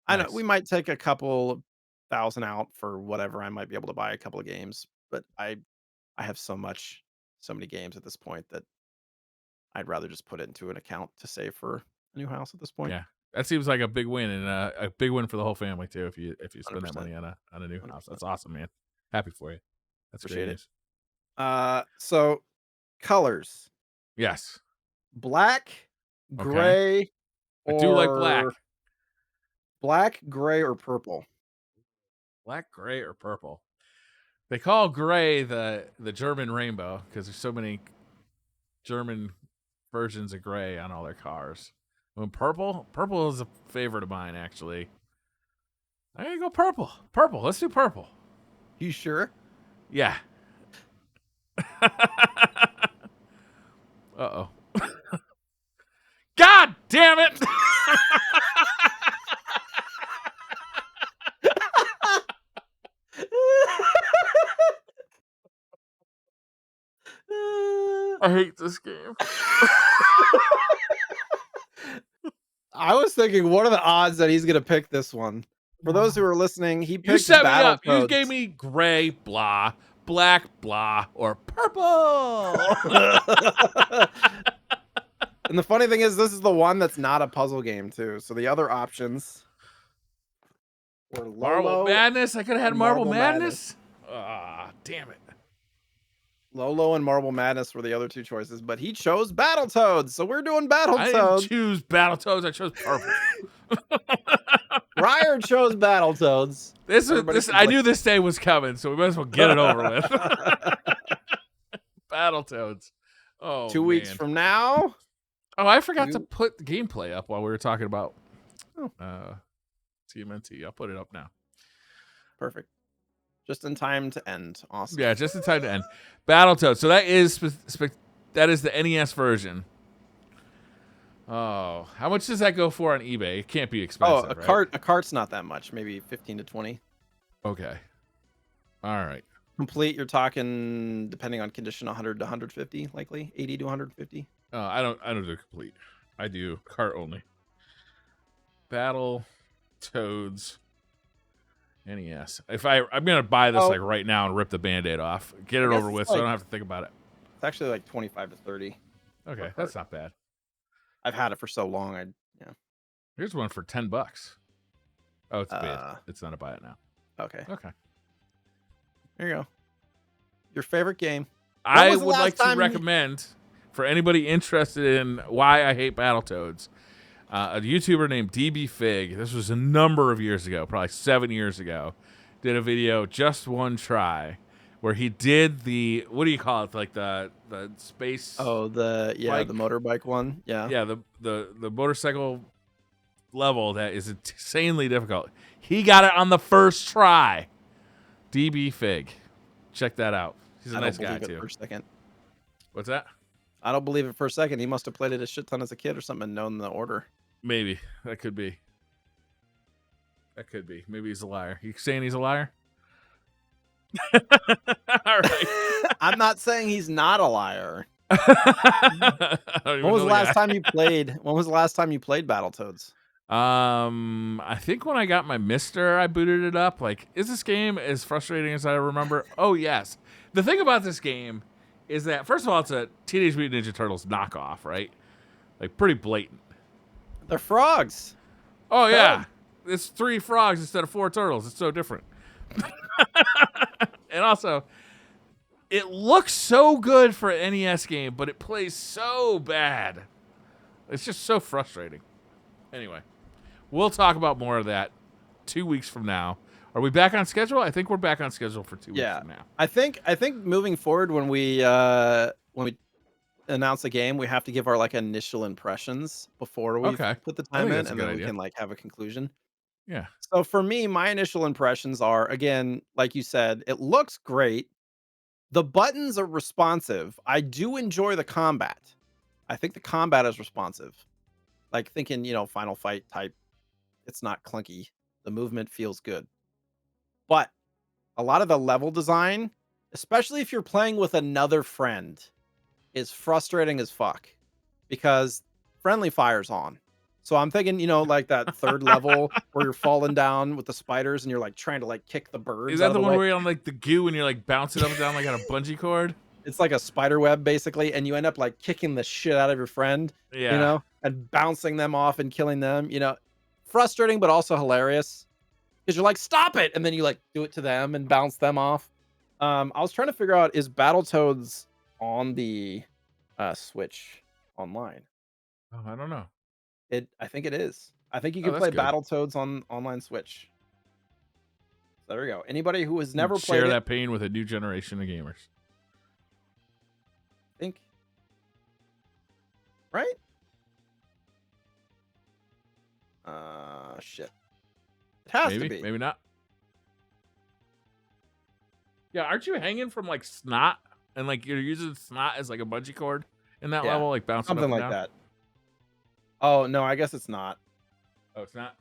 I know we Nice. might take a couple thousand out for whatever. I might be able to buy a couple of games, but I have so many games at this point that I'd rather just put it into an account to save for a new house at this point. Yeah. That seems like a big win and a big win for the whole family too. If you spend that 100%. money on a new house, 100%. that's awesome, man. Happy for you. That's great Appreciate it. news. So colors, Yes. black, Okay. gray, I do like or black. gray, or purple. Black, gray, or purple. They call gray the German rainbow because there's so many German versions of gray on all their cars. When purple is a favorite of mine actually. I gotta go purple. Purple. Let's do purple. You sure? Yeah. Uh oh. God damn it! I hate this game. I was thinking, what are the odds that he's gonna pick this one? For those who are listening, he You picked set me up. You gave Battletoads. me gray, blah, black, blah, or purple. And the funny thing is, this is the one that's not a puzzle game too. So the other options were Marble Lolo Madness. I could have had and Marble Marble Madness. Madness. Ah, damn it. Lolo and Marble Madness were the other 2 choices, but he chose Battletoads. So we're doing I didn't Battletoads. choose Battletoads. I chose purple. Briar chose Battletoads. Everybody I knew this day was coming, so we might as well get it over with. Battletoads. Oh 2 weeks man. from now. Oh, I forgot to you- put the gameplay up while we were talking about Oh. TMNT. I'll put it up now. Perfect. Just in time to end. Awesome. Yeah, just in time to end. Battletoads. So that is that is the NES version. Oh, how much does that go for on eBay? It can't be Oh, expensive. a cart's not that much, maybe 15 to 20. Okay. All right. Complete, you're talking depending on condition 100 to 150, likely 80 to 150. I don't do complete. I do cart only. Battletoads NES. I'm gonna buy this like right now and rip the band-aid off. Get it over with so I don't have to think about it. It's actually like 25 to 30. Okay, cart. that's not bad. I've had it for so long. Here's one for $10. Oh, it's bid. Uh, It's not a buy it now. Okay. Okay. There you go. Your favorite game. I was the would last like to time you- recommend for anybody interested in why I hate Battletoads, a YouTuber named DB Fig. This was a number of years ago, probably 7 years ago. Did a video, just one try, where he did the, what do you call it? Like the space. Oh, the bike. motorbike one. Yeah. Yeah, the motorcycle level that is insanely difficult. He got it on the first try. DB Fig. Check that out. He's a nice guy, too. For a second. What's that? I don't believe it for a second. He must have played it a shit ton as a kid or something and known the order. Maybe. That could be. That could be. Maybe he's a liar. You saying he's a liar? All right. I'm not saying he's not a liar. When was the last time you played? When was the last time you played Battletoads? I think when I got my Mister, I booted it up. Like, is this game as frustrating as I remember? Oh, yes. The thing about this game is that, first of all, it's a Teenage Mutant Ninja Turtles knockoff, right? Like, pretty blatant. They're frogs. Oh, yeah. It's 3 frogs instead of 4 turtles. It's so different. And also, it looks so good for an NES game, but it plays so bad. It's just so frustrating. Anyway, we'll talk about more of that 2 weeks from now. Are we back on schedule? I think we're back on schedule for 2 weeks from now. I think moving forward when we announce a game, we have to give our like initial impressions before we put the time in, and then we can like have a conclusion. Yeah. So for me, my initial impressions are, again, like you said, it looks great. The buttons are responsive. I do enjoy the combat. I think the combat is responsive. Like thinking, Final Fight type, it's not clunky. The movement feels good. But a lot of the level design, especially if you're playing with another friend, is frustrating as fuck because friendly fire's on. So I'm thinking, like that third level where you're falling down with the spiders and you're like trying to like kick the birds. Is that the one where you're on like the goo and you're like bouncing up and down like on a bungee cord? It's like a spider web basically, and you end up like kicking the shit out of your friend, and bouncing them off and killing them. Frustrating but also hilarious because you're like, stop it, and then you like do it to them and bounce them off. I was trying to figure out, is Battletoads on the Switch online? Oh, I don't know. I think it is. I think you can play Battletoads on online Switch. So there we go. Anybody who has never played share that pain with a new generation of gamers. I think. Right? Shit. It has to be. Maybe not. Yeah, aren't you hanging from like snot and like you're using snot as like a bungee cord in that level, like bouncing something up and like down? that. Oh no, I guess it's not. Oh, it's not.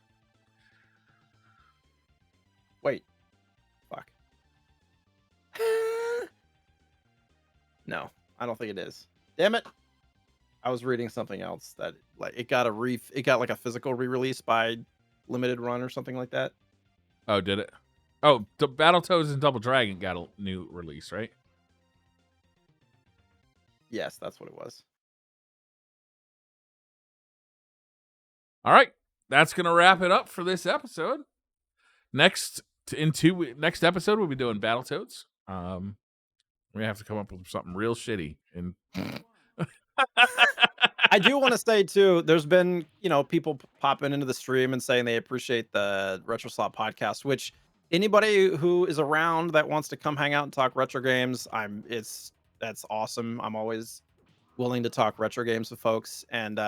Wait. Fuck. No, I don't think it is. Damn it. I was reading something else that like it got like a physical re-release by Limited Run or something like that. Oh, did it? Oh, the Battletoads and Double Dragon got a new release, right? Yes, that's what it was. All right, that's gonna wrap it up for this episode. Next episode we'll be doing Battletoads. We have to come up with something real shitty. And I do want to say too, there's been people popping into the stream and saying they appreciate the RetroSlot podcast. Which anybody who is around that wants to come hang out and talk retro games, that's awesome. I'm always willing to talk retro games with folks, and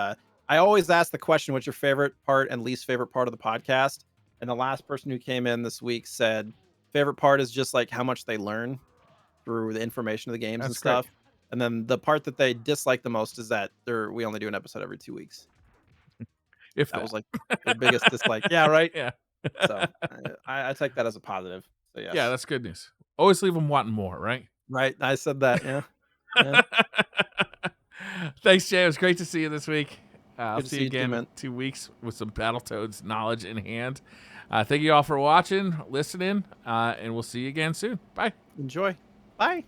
I always ask the question, what's your favorite part and least favorite part of the podcast? And the last person who came in this week said favorite part is just like how much they learn through the information of the games and stuff. Great. And then the part that they dislike the most is that we only do an episode every 2 weeks. If that was like their biggest dislike. Yeah, right? Yeah. So I take that as a positive. So yes. Yeah, that's good news. Always leave them wanting more, right? Right. I said that, yeah. Thanks, Jay. It was great to see you this week. I'll see you again in 2 weeks with some Battletoads knowledge in hand. Thank you all for watching, listening, and we'll see you again soon. Bye. Enjoy. Bye.